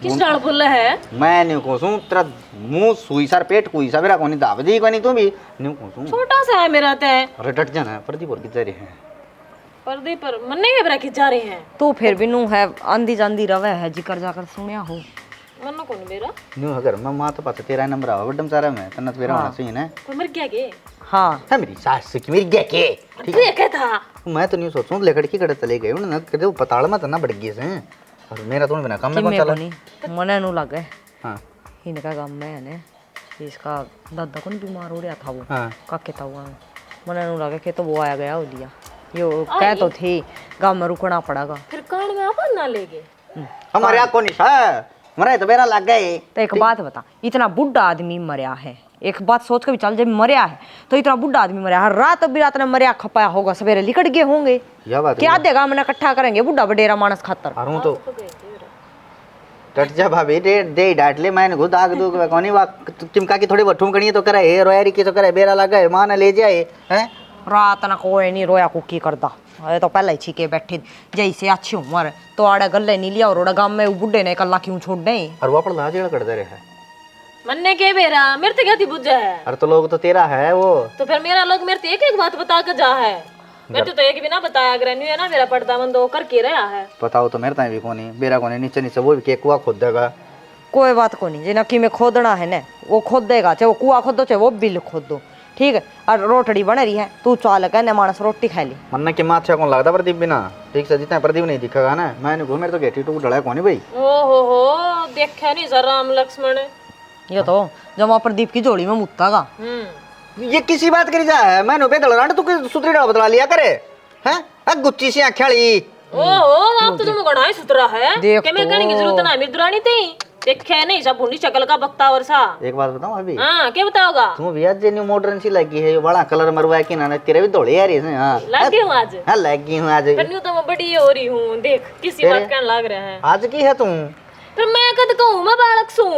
[SPEAKER 5] किस डाल बोल रहा है?
[SPEAKER 6] मैं नहीं कहूँ तेरा मुँह सुई सार पेट कुई सा मेरा कोनी दाब दी कोनी तू भी नहीं कहूँ।
[SPEAKER 5] छोटा सा है मेरा तय।
[SPEAKER 6] अरे डट जाना है प्रदीप और किधर है?
[SPEAKER 5] पर्दे पर मन्ने के बरा खिंच जा रहे हैं।
[SPEAKER 4] तू फिर भी नू है आंधी जांदी रवे है जिकर जाकर सुनिया हो।
[SPEAKER 5] मन्नो कौन मेरा?
[SPEAKER 6] न्यू अगर मैं माँ तो पता तेरा नंबर आवा बड्डम सारा में तन्नत मेरा होना चाहिए ना।
[SPEAKER 5] पर मर क्या के?
[SPEAKER 4] हाँ
[SPEAKER 6] है मेरी सास की मेरी क्या के ठीक
[SPEAKER 5] तू ये क्या था?
[SPEAKER 6] है। मैं तो नहीं सोचूं लेकर की कड़े चले गए उन्होंने कदे पताड़ में तना बढ़ गए से और मेरा तो बिना काम में कौन चला।
[SPEAKER 4] मने नु लगे
[SPEAKER 6] हां
[SPEAKER 4] इनका गांव में है ने इसका दादा कौन बीमार हो रहा था वो।
[SPEAKER 6] हां
[SPEAKER 4] काके था वो मने नु लगे कि तो वो आया गया हो लिया यो कह तो थी गांव में रुकना पड़ेगा।
[SPEAKER 5] फिर कान में अपन ना ले गए।
[SPEAKER 6] हमारे यहाँ कौन सा मरे तो मेरा लग गए।
[SPEAKER 4] तो एक बात बता इतना बुढ़ा आदमी मरिया है एक बात सोच के भी चल जब मरिया है तो इतना बुढ़ा आदमी मरिया हर रात बिरात ने मरिया खपाया होगा सवेरे लिकट गए होंगे। क्या देगा मैंने इकट्ठा करेंगे बुढ़ा बडेरा मानस खातर।
[SPEAKER 6] अरे तो डट जा भाभी दे डांट ले मैंने खुद आग दो कोनी वा चिमका की थोड़ी बठूम कणी तो करे हे रोयारी की तो करे बेरा लगा है मां ने ले जाए हैं।
[SPEAKER 4] रात ना कोई नहीं रोया कुकी करता अरे तो पहले ही छीके बैठे जैसे अच्छी उम्र तो आड़े गले नहीं लिया और गांव में बुढ़े ने कल्ला क्यों छोड़ दे।
[SPEAKER 6] और वो अपन लाजेड़ कर दे रहे है
[SPEAKER 5] मन्ने के बेरा मेरे तो क्या थी बुझा है।
[SPEAKER 6] अरे तो लोग तो तेरा है वो
[SPEAKER 5] तो फिर मेरा लोग मेरे तो एक बात बता कर जा है। मेरे तो एक भी ना बताया अगर है ना मेरा पर्दा बंद होकर के रहा है।
[SPEAKER 6] बताओ तो मेरे ताई भी कोनी बेरा कोनी नीचे नीचे वो भी के कुआ खोद देगा।
[SPEAKER 4] कोई बात को नहीं जिना की में खोदना है ना वो खोद देगा चाहे वो कुआ खोदो चाहे वो बिल खोद दो ठीक है। और रोटड़ी बन रही है तू चाल कहने मानस रोटी खा ली
[SPEAKER 6] मन्ना के माथा कौन लगता प्रदीप बिना ठीक से जितना प्रदीप नहीं दिखेगा ना मैंने घूम मेरे तो गेटी टूक डला कोनी भाई।
[SPEAKER 5] ओ हो देखा नहीं सर राम लक्ष्मण
[SPEAKER 4] ये तो जमा प्रदीप की जोड़ी में मुत्ता का।
[SPEAKER 6] ये किसी बात करी जा है मैंने पे दलरांड तू सुतरी डाल बदला लिया करे हैं गुच्ची सी आंखेली।
[SPEAKER 5] ओहो आप तो तुम गणा ही सुतरा है
[SPEAKER 4] देख
[SPEAKER 5] कि मैं कहने की जरूरत ना मेरी दुरानी थी देखा नहीं सब भूनी शक्ल का बक्ता वर्षा।
[SPEAKER 6] एक बात बताऊं अभी
[SPEAKER 5] हाँ क्या बताओगा?
[SPEAKER 6] तुम भी आज न्यू मॉडर्न सी लगी है बड़ा कलर मरवा के ना तेरे भी धोले यार इसमें। हाँ
[SPEAKER 5] लग गई हूँ आज।
[SPEAKER 6] हाँ लगी हूँ आज
[SPEAKER 5] फिर न्यू तो मैं बड़ी हो रही हूँ देख किसी बात कहने लग रहा है।
[SPEAKER 6] आज की है तुम
[SPEAKER 5] फिर मैं कद कहूँ मैं बालक सू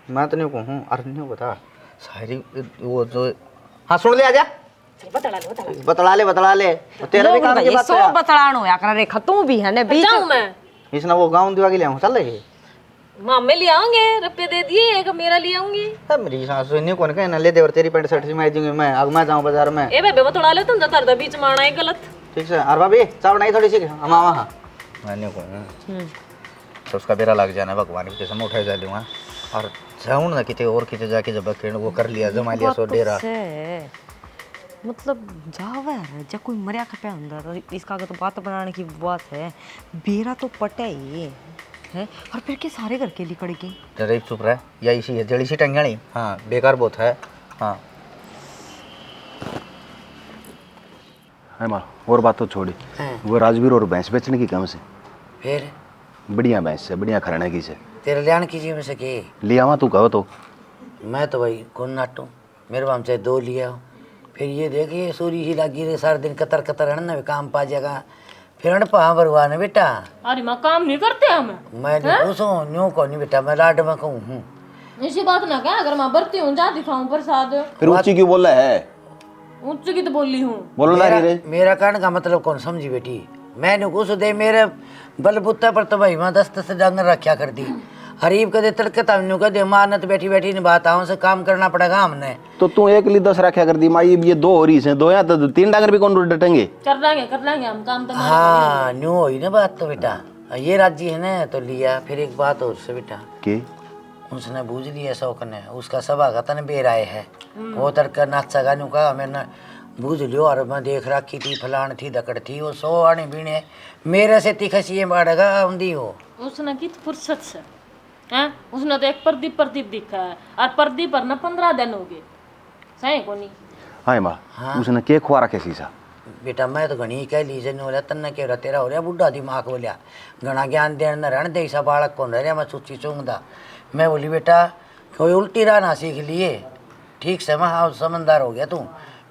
[SPEAKER 6] मैं तो नहीं कहूँ अरे नहीं बता सारी वो जो हाँ सुन ले आजा बतला ले तेरा भी काम की बात है।
[SPEAKER 4] बतलानो या कर रेखा तू भी है ने बीच
[SPEAKER 5] जाऊँ मैं
[SPEAKER 6] इसने वो गाँव दिवा के ले आऊँ चल रही
[SPEAKER 5] मामे ले आऊंगे रुपये दे दिए एक मेरा ले आऊंगी।
[SPEAKER 6] मेरी सासू नहीं कौन कहना ले दे और तेरी पैंट शर्ट सिलाई दूंगी मैं अब मैं जाऊँ बाजार में।
[SPEAKER 5] ए बेबे बतला ले तुम जाता बीच में आना है गलत
[SPEAKER 6] ठीक है और भाभी चावल नहीं थोड़ी सी हम वहाँ मैंने कहूँ तो उसका बेरा लग जाना भगवान की कसम उठाई जा लूँगा और जाऊँ ना कितने और कितने जाके जब वो कर लिया जमा लिया सो डेरा
[SPEAKER 4] मतलब जावे जब कोई मरिया खपे अंदर तो इसका तो बात बनाने की बात है बेरा तो पटे ही है और फिर के सारे घर के लिकड़ के
[SPEAKER 6] जरा चुप रहा या इसी है जड़ी सी टंगड़ी हाँ बेकार बहुत है। हाँ
[SPEAKER 9] है माँ और बात तो छोड़ी वो राजवीर और भैंस बेचने की कम से
[SPEAKER 8] फिर
[SPEAKER 9] बढ़िया भैंस से बढ़िया खरने की से
[SPEAKER 8] तेरे लियान कीजिए में सके
[SPEAKER 9] ले आवा तू कहो तो
[SPEAKER 8] मैं तो भाई कौन नाटू मेरे बाम चाहे 2 लिया हो फिर ये देखिए सूरी ही लगी रहे सारे दिन कतर कतर है ना काम पा जाएगा फिर पहा बरवा ने बेटा।
[SPEAKER 5] अरे माँ काम नहीं करते हम
[SPEAKER 8] मैं पूछूं न्यू को नहीं बेटा मैं लाड में कहूँ हूँ
[SPEAKER 5] ऐसी बात ना क्या अगर मैं बरती हूँ जा दिखाऊं प्रसाद
[SPEAKER 9] फिर ऊंची क्यों बोल रहा है
[SPEAKER 5] ऊंची की तो बोली हूँ
[SPEAKER 9] बोलो ना रे
[SPEAKER 8] मेरा कहने का मतलब कौन समझी बेटी मैंने कुछ दे मेरे बलबुत्ता पर तो भाई मैं 10 डंगर रखा कर दी हरीब कदे तड़के तमनु कदे मानत बैठी बैठी ने बात आऊं से काम करना पड़ेगा हमने
[SPEAKER 9] तो तू एक ली 10 रखा कर दी माई ये 2 हो रही से 2 या तो 3 डांगर भी कौन डटेंगे
[SPEAKER 5] कर लेंगे हम काम तो
[SPEAKER 8] हाँ न्यू हुई ना बात तो बेटा ये राज्य है ना तो लिया फिर एक बात और से बेटा
[SPEAKER 9] के
[SPEAKER 8] उसने बूझ लिया शौक ने, उसका सभा का तन बेराए है वो तड़का नाचा गानू का मैंने बूझ लियो। और मैं देख रखी थी फलान थी दकड़ थी वो 100 आने बीने मेरे से तिखसी बाड़ेगा आंधी हो।
[SPEAKER 5] उसने की फुर्सत से हैं, उसने तो एक प्रदीप दिखा है और प्रदीप पर ना 15 दिन हो गए सही कोनी।
[SPEAKER 9] हाँ माँ उसने के खुआ रखे सीसा
[SPEAKER 8] बेटा मैं तो घनी कह लीजिए नहीं हो रहा तन्ना के रहा तेरा हो रहा बुढ़ा दिमाग बोलिया घना ज्ञान देन न रहने दे सा बालक कौन रह मैं चुच्ची चूंगदा। मैं बोली बेटा कोई उल्टी राह ना सीख लिए ठीक से मैं हाँ समझदार हो गया तू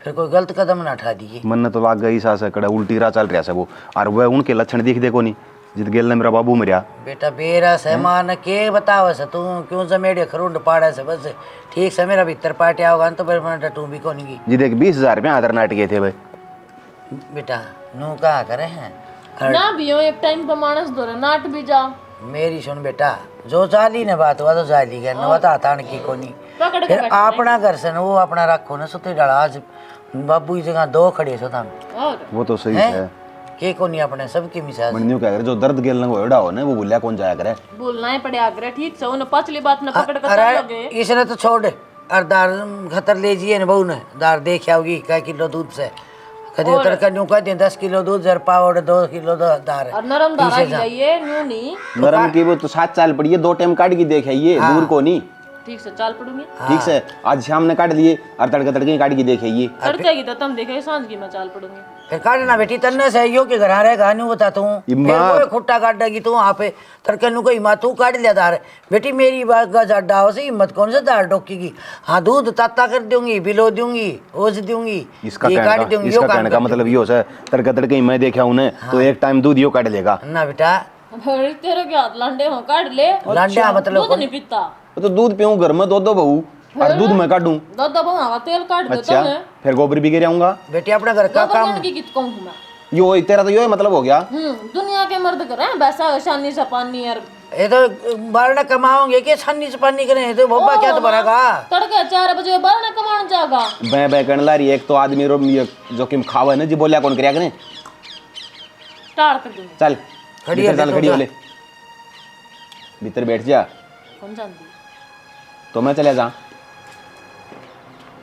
[SPEAKER 8] फिर कोई गलत कदम ना उठा दिए।
[SPEAKER 9] मन तो लाग गई सा कड़ा उल्टी राह चल रहा है वो और वह उनके लक्षण दिख देखो नहीं जित गेल ने मेरा बाबू मरिया।
[SPEAKER 8] बेटा बेरा से मान के बतावे से तू क्यों जमेड़े खरुंड पाड़े से बस ठीक से मेरा भीतर पाटिया होगा तो फिर मैं टू भी कोनी की
[SPEAKER 9] जी देख 20,000 रुपया आधार नाट गए थे भाई।
[SPEAKER 8] बेटा नू कहा करे हैं
[SPEAKER 5] ना भी हो एक टाइम पर मानस दो नाट भी जाओ।
[SPEAKER 8] मेरी सुन बेटा जो चाली ने बात हुआ तो चाली गया न बता तान की कोनी फिर अपना घर से न वो अपना रखो ना सुते डला आज बाबू की जगह 2 खड़े सो था
[SPEAKER 9] वो तो सही है
[SPEAKER 8] के कोनी अपने सबकी मिसाल
[SPEAKER 9] मन क्या करे जो दर्द गेल न होड़ा हो ना वो भूलिया कौन जाया करे
[SPEAKER 5] बोलना ही पड़े आग्रह ठीक से उन्हें पछली बात न पकड़ कर
[SPEAKER 8] अरे
[SPEAKER 5] लगे
[SPEAKER 8] इसने तो छोड़ और दार खतर ले जिए न बहू ने दार देख आओगी क्या किलो दूध से कदे उतर कर न्यू कह दे 10 किलो दूध जर पावड़ 2 किलो दार
[SPEAKER 5] और नरम दारा जाइए न्यू नहीं
[SPEAKER 9] नरम की वो तो 7 चाल पड़ी है 2 टाइम काट की देख है ये दूर को नहीं
[SPEAKER 5] ठीक से चाल पड़ूंगी
[SPEAKER 9] ठीक से आज शाम ने काट लिए और तड़के तड़के काट की देखे ये
[SPEAKER 5] तड़के की तो तुम देखे सांझ की मैं चाल पड़ूंगी
[SPEAKER 8] फिर काटना बेटी तन्ने से यो के घर आ रहे गानू बता तू फिर वो खुट्टा काट देगी तू वहां पे तड़के नु कोई मां तू काट लिया दार बेटी मेरी बात का जड्डा हो से हिम्मत कौन से दार डोकेगी। हाँ दूध ताता कर दूंगी बिलो दूंगी ओज दूंगी
[SPEAKER 9] इसका कहने का मतलब ये हो सर तड़के तड़के मैं देखा उन्हें तो एक टाइम दूध यो काट लेगा
[SPEAKER 8] ना बेटा
[SPEAKER 5] तेरे के हाथ लांडे हो काट ले
[SPEAKER 8] लांडा मतलब
[SPEAKER 5] दूध नहीं पीता
[SPEAKER 9] तो दूध पीऊं घर में दो बहू और दूध मैं काटूं
[SPEAKER 5] दो बहू तेल काट दो
[SPEAKER 9] अच्छा फिर गोबर भी गिर आऊंगा
[SPEAKER 8] बेटी अपना घर का काम
[SPEAKER 5] की कित कहूं मैं
[SPEAKER 9] यो तेरा तो यो मतलब हो गया
[SPEAKER 5] दुनिया के मर्द कर रहे हैं वैसा शानी से पानी यार
[SPEAKER 8] ये तो बारना कमाओगे कि छन्नी से पानी करे तो बब्बा क्या तो भरेगा
[SPEAKER 5] तड़के 4 बजे बारना कमाने जाएगा
[SPEAKER 9] बे करने ला रही एक तो आदमी रो जो कि खावा ना जी बोलिया कौन करिया कने
[SPEAKER 5] स्टार्ट कर दूंगी
[SPEAKER 9] चल
[SPEAKER 8] खड़ी है
[SPEAKER 9] चल खड़ी हो ले भीतर बैठ जा
[SPEAKER 5] कौन जानती
[SPEAKER 9] तो मैं चले जा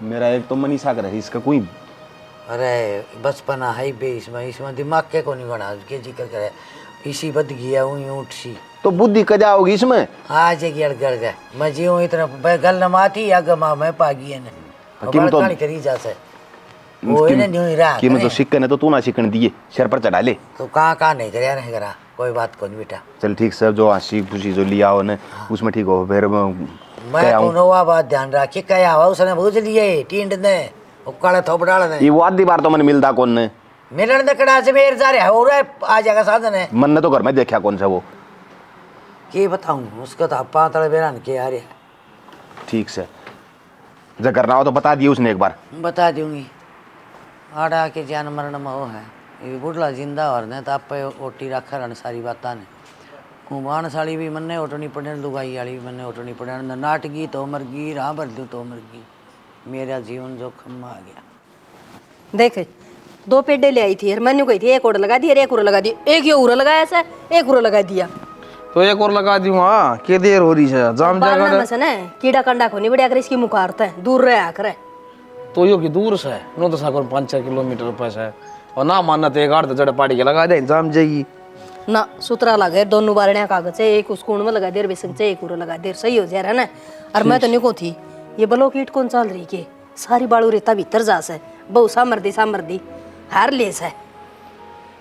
[SPEAKER 9] मेरा एक तो मनीषा कर इसका कोई
[SPEAKER 8] अरे बचपना है बे इसमें दिमाग के को नहीं बना के जिक्र करे इसी बद गया हूँ ऊँट सी
[SPEAKER 9] तो बुद्धि कजा होगी इसमें
[SPEAKER 8] आज एक गड़ गए मैं जीऊँ इतना गल न माती या गमा मैं पागी ने
[SPEAKER 9] हकीम तो
[SPEAKER 8] करी जा से वो इन्हें न्यू ही रहा
[SPEAKER 9] कि मैं तो सिक्कन है तो तू ना सिक्कन दिए सिर पर चढ़ा ले
[SPEAKER 8] तो कहाँ नहीं करे नहीं करा कोई बात को नहीं बेटा
[SPEAKER 9] चल ठीक सर जो हंसी खुशी जो लिया हो ने उसमें ठीक हो फिर
[SPEAKER 8] मैं तो नोवा बात ध्यान रखी क्या हुआ उसने बूझ लिए टींड ने उकाले थोप डाल ने
[SPEAKER 9] ये वो आधी बार तो मन मिलता कौन ने
[SPEAKER 8] मिलन दकड़ा से मेर जा रहा है और आ जाएगा साधन है
[SPEAKER 9] मन ने तो घर में देखा कौन सा वो
[SPEAKER 8] के बताऊं उसका तो अपा तड़े बेरान के आ रहा
[SPEAKER 9] ठीक से जब करना हो तो बता दिए उसने एक बार
[SPEAKER 8] बता दूंगी आड़ा के जान मरण में वो है ये बुढ़ला जिंदा और ने तो आप ओटी रखा रहने सारी बात ने कुमार साड़ी भी मन्ने ओटनी पड़े लुगाई वाली भी मन्ने ओटनी पड़े नाटगी तो मर गई राह भर दू तो मर गई मेरा जीवन जोखम में आ गया।
[SPEAKER 1] देख 2 पेडे ले आई थी मैंने कही थी एक और लगा दी एक और लगा दी एक ये उरा लगाया ऐसा एक उरा लगा दिया
[SPEAKER 2] तो एक और लगा दी वहाँ के देर हो रही है जाम
[SPEAKER 1] बारना में से ना कीड़ा कंडा को नहीं बढ़िया कर इसकी मुखारत है दूर रहा करे
[SPEAKER 2] तो यो की दूर से नो तो साकर 5-6 किलोमीटर पैसा है और ना मानना तो एक आड़ जड़ पाड़ी के लगा दे जाम जाएगी
[SPEAKER 1] ना सुतरा लगे दोनों बारने कागज है एक उस कोण में लगा दे बेसन से एक उरा लगा दे सही हो जा रहा है ना। और मैं तो निको थी ये बलो कीट कौन चल रही के सारी बाड़ू रेता भीतर जा से बहु सामर्दी हार ले से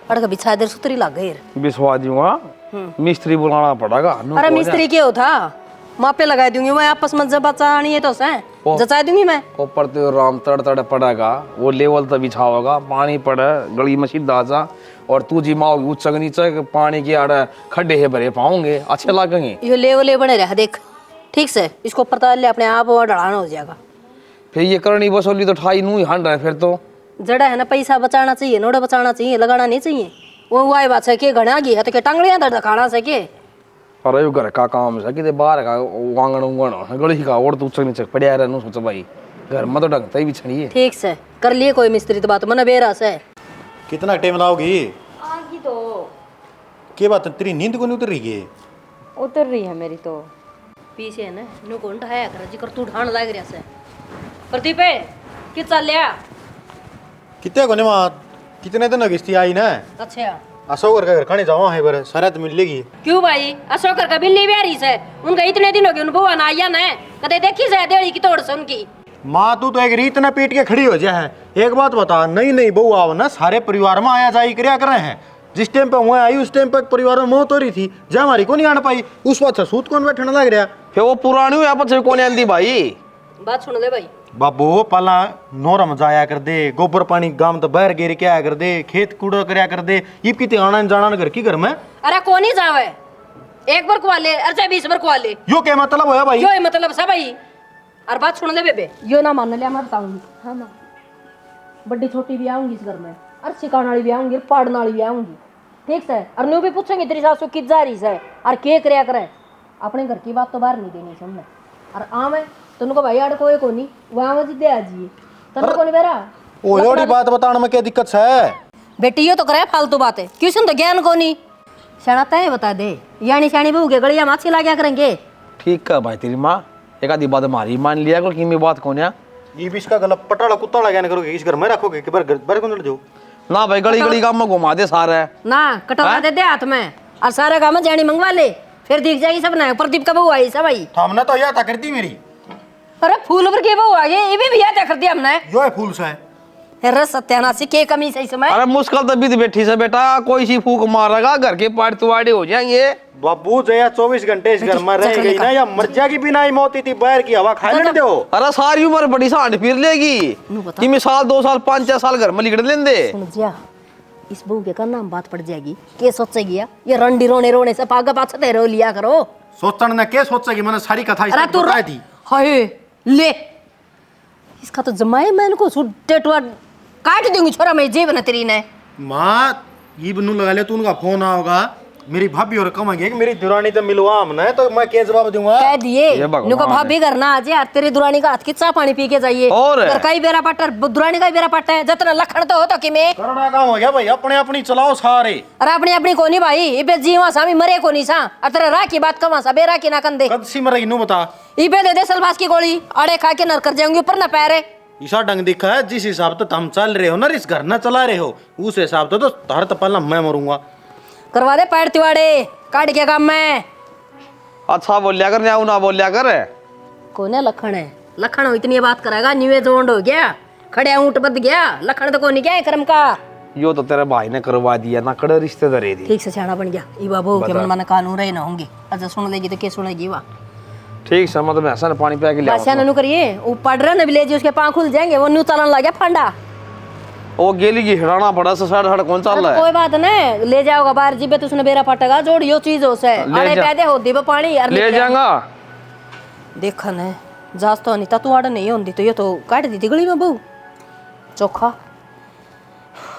[SPEAKER 1] अड़का बिछा देर सुतरी लग गई
[SPEAKER 2] विश्वास वहाँ मिस्त्री बुलाना पड़ेगा।
[SPEAKER 1] अरे मिस्त्री क्या होता मापे लगा दूंगी मैं आपस में जब बचानी है तो से जचा दूंगी मैं
[SPEAKER 2] ऊपर तो राम तड़ पड़ेगा वो लेवल तो बिछा होगा पानी पड़े गली में सीधा जा और तू जी माओगी ऊंचा नीचे पानी के आड़े खड्डे है भरे पाओगे अच्छे लगेंगे
[SPEAKER 1] ये लेवल बने रहा देख ठीक से इसको ऊपर तो ले अपने आप ढलाना हो जाएगा
[SPEAKER 2] फिर ये करनी वसूली तो ठाई नू ही हंड है फिर तो
[SPEAKER 1] जड़ा है ना पैसा बचाना चाहिए नोड़ा बचाना चाहिए लगाना नहीं चाहिए वो वाई बात है कि घना गई है तो क्या टांगड़ियां दर्द खाना से के
[SPEAKER 2] अरे घर का काम है कि बाहर का वांगण उंगण गली का और तू ऊंचा नीचे पड़िया रह सोच भाई घर में तो ढंगता ही बिछड़ी है
[SPEAKER 1] ठीक से कर लिए कोई मिस्त्री तो बात मन बेरा से
[SPEAKER 3] कितना टाइम लाओगी
[SPEAKER 4] आगी तो
[SPEAKER 3] के बात तेरी नींद को नहीं उतर रही है
[SPEAKER 4] उतर रही है मेरी तो
[SPEAKER 1] पीछे है ना नु कौन ढाया कर जिकर तू ढाण लाग रहा से प्रदीप है कि चल लिया
[SPEAKER 3] कितने कोने मां कितने दिन किस्ती आई ना
[SPEAKER 1] अच्छा
[SPEAKER 3] अशोक का घर खाने जावा है बर सारा तो मिलेगी।
[SPEAKER 1] क्यों भाई अशोकर का बिल्ली बिहारी से उनका इतने दिन हो गए उन बुआ ना आया ना कदे देखी से देड़ी की तोड़ से उनकी
[SPEAKER 3] माँ तू तो एक रीत ना पीट के खड़ी हो जा है। एक बात बता, नहीं नहीं बहू आओ ना, सारे परिवार में आया जाई क्या कर रहे हैं। जिस टाइम पे हुआ आई उस टाइम पे परिवार में मौत हो रही थी, जब हमारी को नहीं आने पाई उस वक्त सूत कौन बैठने लग रहा।
[SPEAKER 2] फिर वो पुरानी हुई आपस में कौन आंदी भाई।
[SPEAKER 1] बात सुन ले भाई
[SPEAKER 3] बाबू पहला नोरम जाया कर दे, गोबर पानी गांव तो बहर गिर के आया कर दे, खेत कूड़ा करया कर दे, ये कितने आना जाना घर की घर में।
[SPEAKER 1] अरे कौन ही जावे एक बार कुआ ले अरे 20 बार कुआ ले
[SPEAKER 3] यो क्या मतलब होया भाई।
[SPEAKER 1] यो मतलब सब भाई। और बात सुन ले बेबे यो ना मान लिया मैं बताऊंगी। हाँ मां बड़ी छोटी भी आऊंगी इस घर में और सिखाने वाली भी आऊंगी पढ़ने वाली भी आऊंगी ठीक से। और न्यू भी पूछेंगे तेरी सासू किस जा रही है और के करया करे। अपने घर की बात तो बाहर नहीं देनी समझे। और आम है तुमको भाई आड़ कोई कोनी वहां मत दे आजी तन्ने कोनी बेरा
[SPEAKER 3] ओ योड़ी बात बताने में क्या दिक्कत है।
[SPEAKER 1] बेटी यो तो करे फालतू बातें क्यों सुन तो ज्ञान कोनी शाना तय बता दे यानी शानी बहू के गलिया माछी ला क्या करेंगे।
[SPEAKER 2] ठीक है भाई तेरी माँ एक आधी बात हमारी मान लिया करो कि मैं बात कौन है।
[SPEAKER 3] ये भी इसका गला पटाड़ा कुत्ता लगा करोगे इस घर में रखोगे कि बर को लड़ जाओ
[SPEAKER 2] ना भाई गली गली काम में घुमा दे सारे
[SPEAKER 1] ना कटवा दे दे हाथ में और सारा काम जानी मंगवा ले फिर दिख जाएगी सब ना। प्रदीप का बहू आई सब भाई
[SPEAKER 3] हमने तो यह था करती मेरी।
[SPEAKER 1] अरे फूल पर के बहू आ गए ये भी याद कर दिया हमने।
[SPEAKER 3] यो है फूल सा है।
[SPEAKER 1] अरे सत्यानाशी के कमी सही समय।
[SPEAKER 2] अरे मुश्किल तो बीत बैठी से बेटा कोई सी फूक मारेगा घर के पाट तुवाड़े हो जाएंगे।
[SPEAKER 3] बाबू जया 24 घंटे इस घर में रह गई ना या मर जाएगी बिना ही मौत थी बाहर की हवा खाने नहीं दो।
[SPEAKER 2] अरे सारी उम्र बड़ी सांड फिर लेगी कि मैं साल 2 साल 5-6 साल घर में लिगड़ लेंदे।
[SPEAKER 1] सुन जा इस बहू के का नाम बात पड़ जाएगी के सोचेगी ये रंडी रोने रोने से पागा पाछे तेरे लिया करो।
[SPEAKER 3] सोचने ने क्या सोचेगी मैंने सारी कथा
[SPEAKER 1] अरे तू
[SPEAKER 3] बताई थी।
[SPEAKER 1] हाय ले इसका तो जमाए मैं इनको सुट्टे टुआ काट दूंगी छोरा मैं जेब न तेरी ने।
[SPEAKER 3] माँ ये बनू लगा ले तू उनका फोन आओगा मेरी भाभी और कमांगे कि मेरी दुरानी तो मिलवा हमने तो मैं क्या जवाब दूंगा।
[SPEAKER 1] कह दिए नुको भाभी करना आज यार तेरी दुरानी का हाथ की चाय पानी पी के जाइए
[SPEAKER 2] और
[SPEAKER 1] कई बेरा पट्टर दुरानी का बेरा पट्टा है जितना लखन तो हो तो कि मैं
[SPEAKER 3] करना काम हो गया भाई अपने अपनी चलाओ सारे।
[SPEAKER 1] अरे अपनी अपनी कोनी भाई इबे जीवा सामी मरे कोनी सा अतरे रा की बात कमा सा बेरा की ना कंदे
[SPEAKER 3] कद सी मरेगी नु बता।
[SPEAKER 1] इबे दे दे सलवास की गोली अड़े खा के नर कर जाएंगे ऊपर ना पैरे।
[SPEAKER 3] ईसा ढंग दिखा है जिस हिसाब से तुम चल रहे हो ना इस घर ना चला रहे हो उस हिसाब से तो तार तो पहला मैं मरूंगा।
[SPEAKER 1] करवा दे पैर तिवाड़े काट के काम में।
[SPEAKER 2] अच्छा बोलिया कर ना बोलिया कर
[SPEAKER 1] कौन है लखन है लखन हो इतनी बात करेगा न्यूए जोंड हो गया खड़े ऊंट बद गया लखन तो कोनी क्या है कर्म का।
[SPEAKER 2] यो तो तेरे भाई ने करवा दिया ना कड़े रिश्तेदारी थी।
[SPEAKER 1] ठीक से छाना बन गया ई बाबू के मन मन कानून रहे ना होंगे। अच्छा सुन लेगी तो क्या सुनेगी वाह
[SPEAKER 2] ठीक से मतलब ऐसा ना पानी पिया के ले
[SPEAKER 1] बादशाह ननु करिए वो पढ़ रहा ना विलेज उसके पांव खुल जाएंगे वो न्यू चलन लग गया फंडा
[SPEAKER 2] वो गेली की हिड़ाना पड़ा से साइड साइड कौन चल रहा है।
[SPEAKER 1] कोई बात नहीं ले जाओगा बाहर जीबे तो उसने बेरा पटेगा जोड़ यो चीज हो से अरे पैदे हो दी पानी यार
[SPEAKER 2] ले जाएगा
[SPEAKER 1] देखा न जास तो अनिता तू आड़ नहीं होंदी तो ये तो काट दी थी गली में बहू चोखा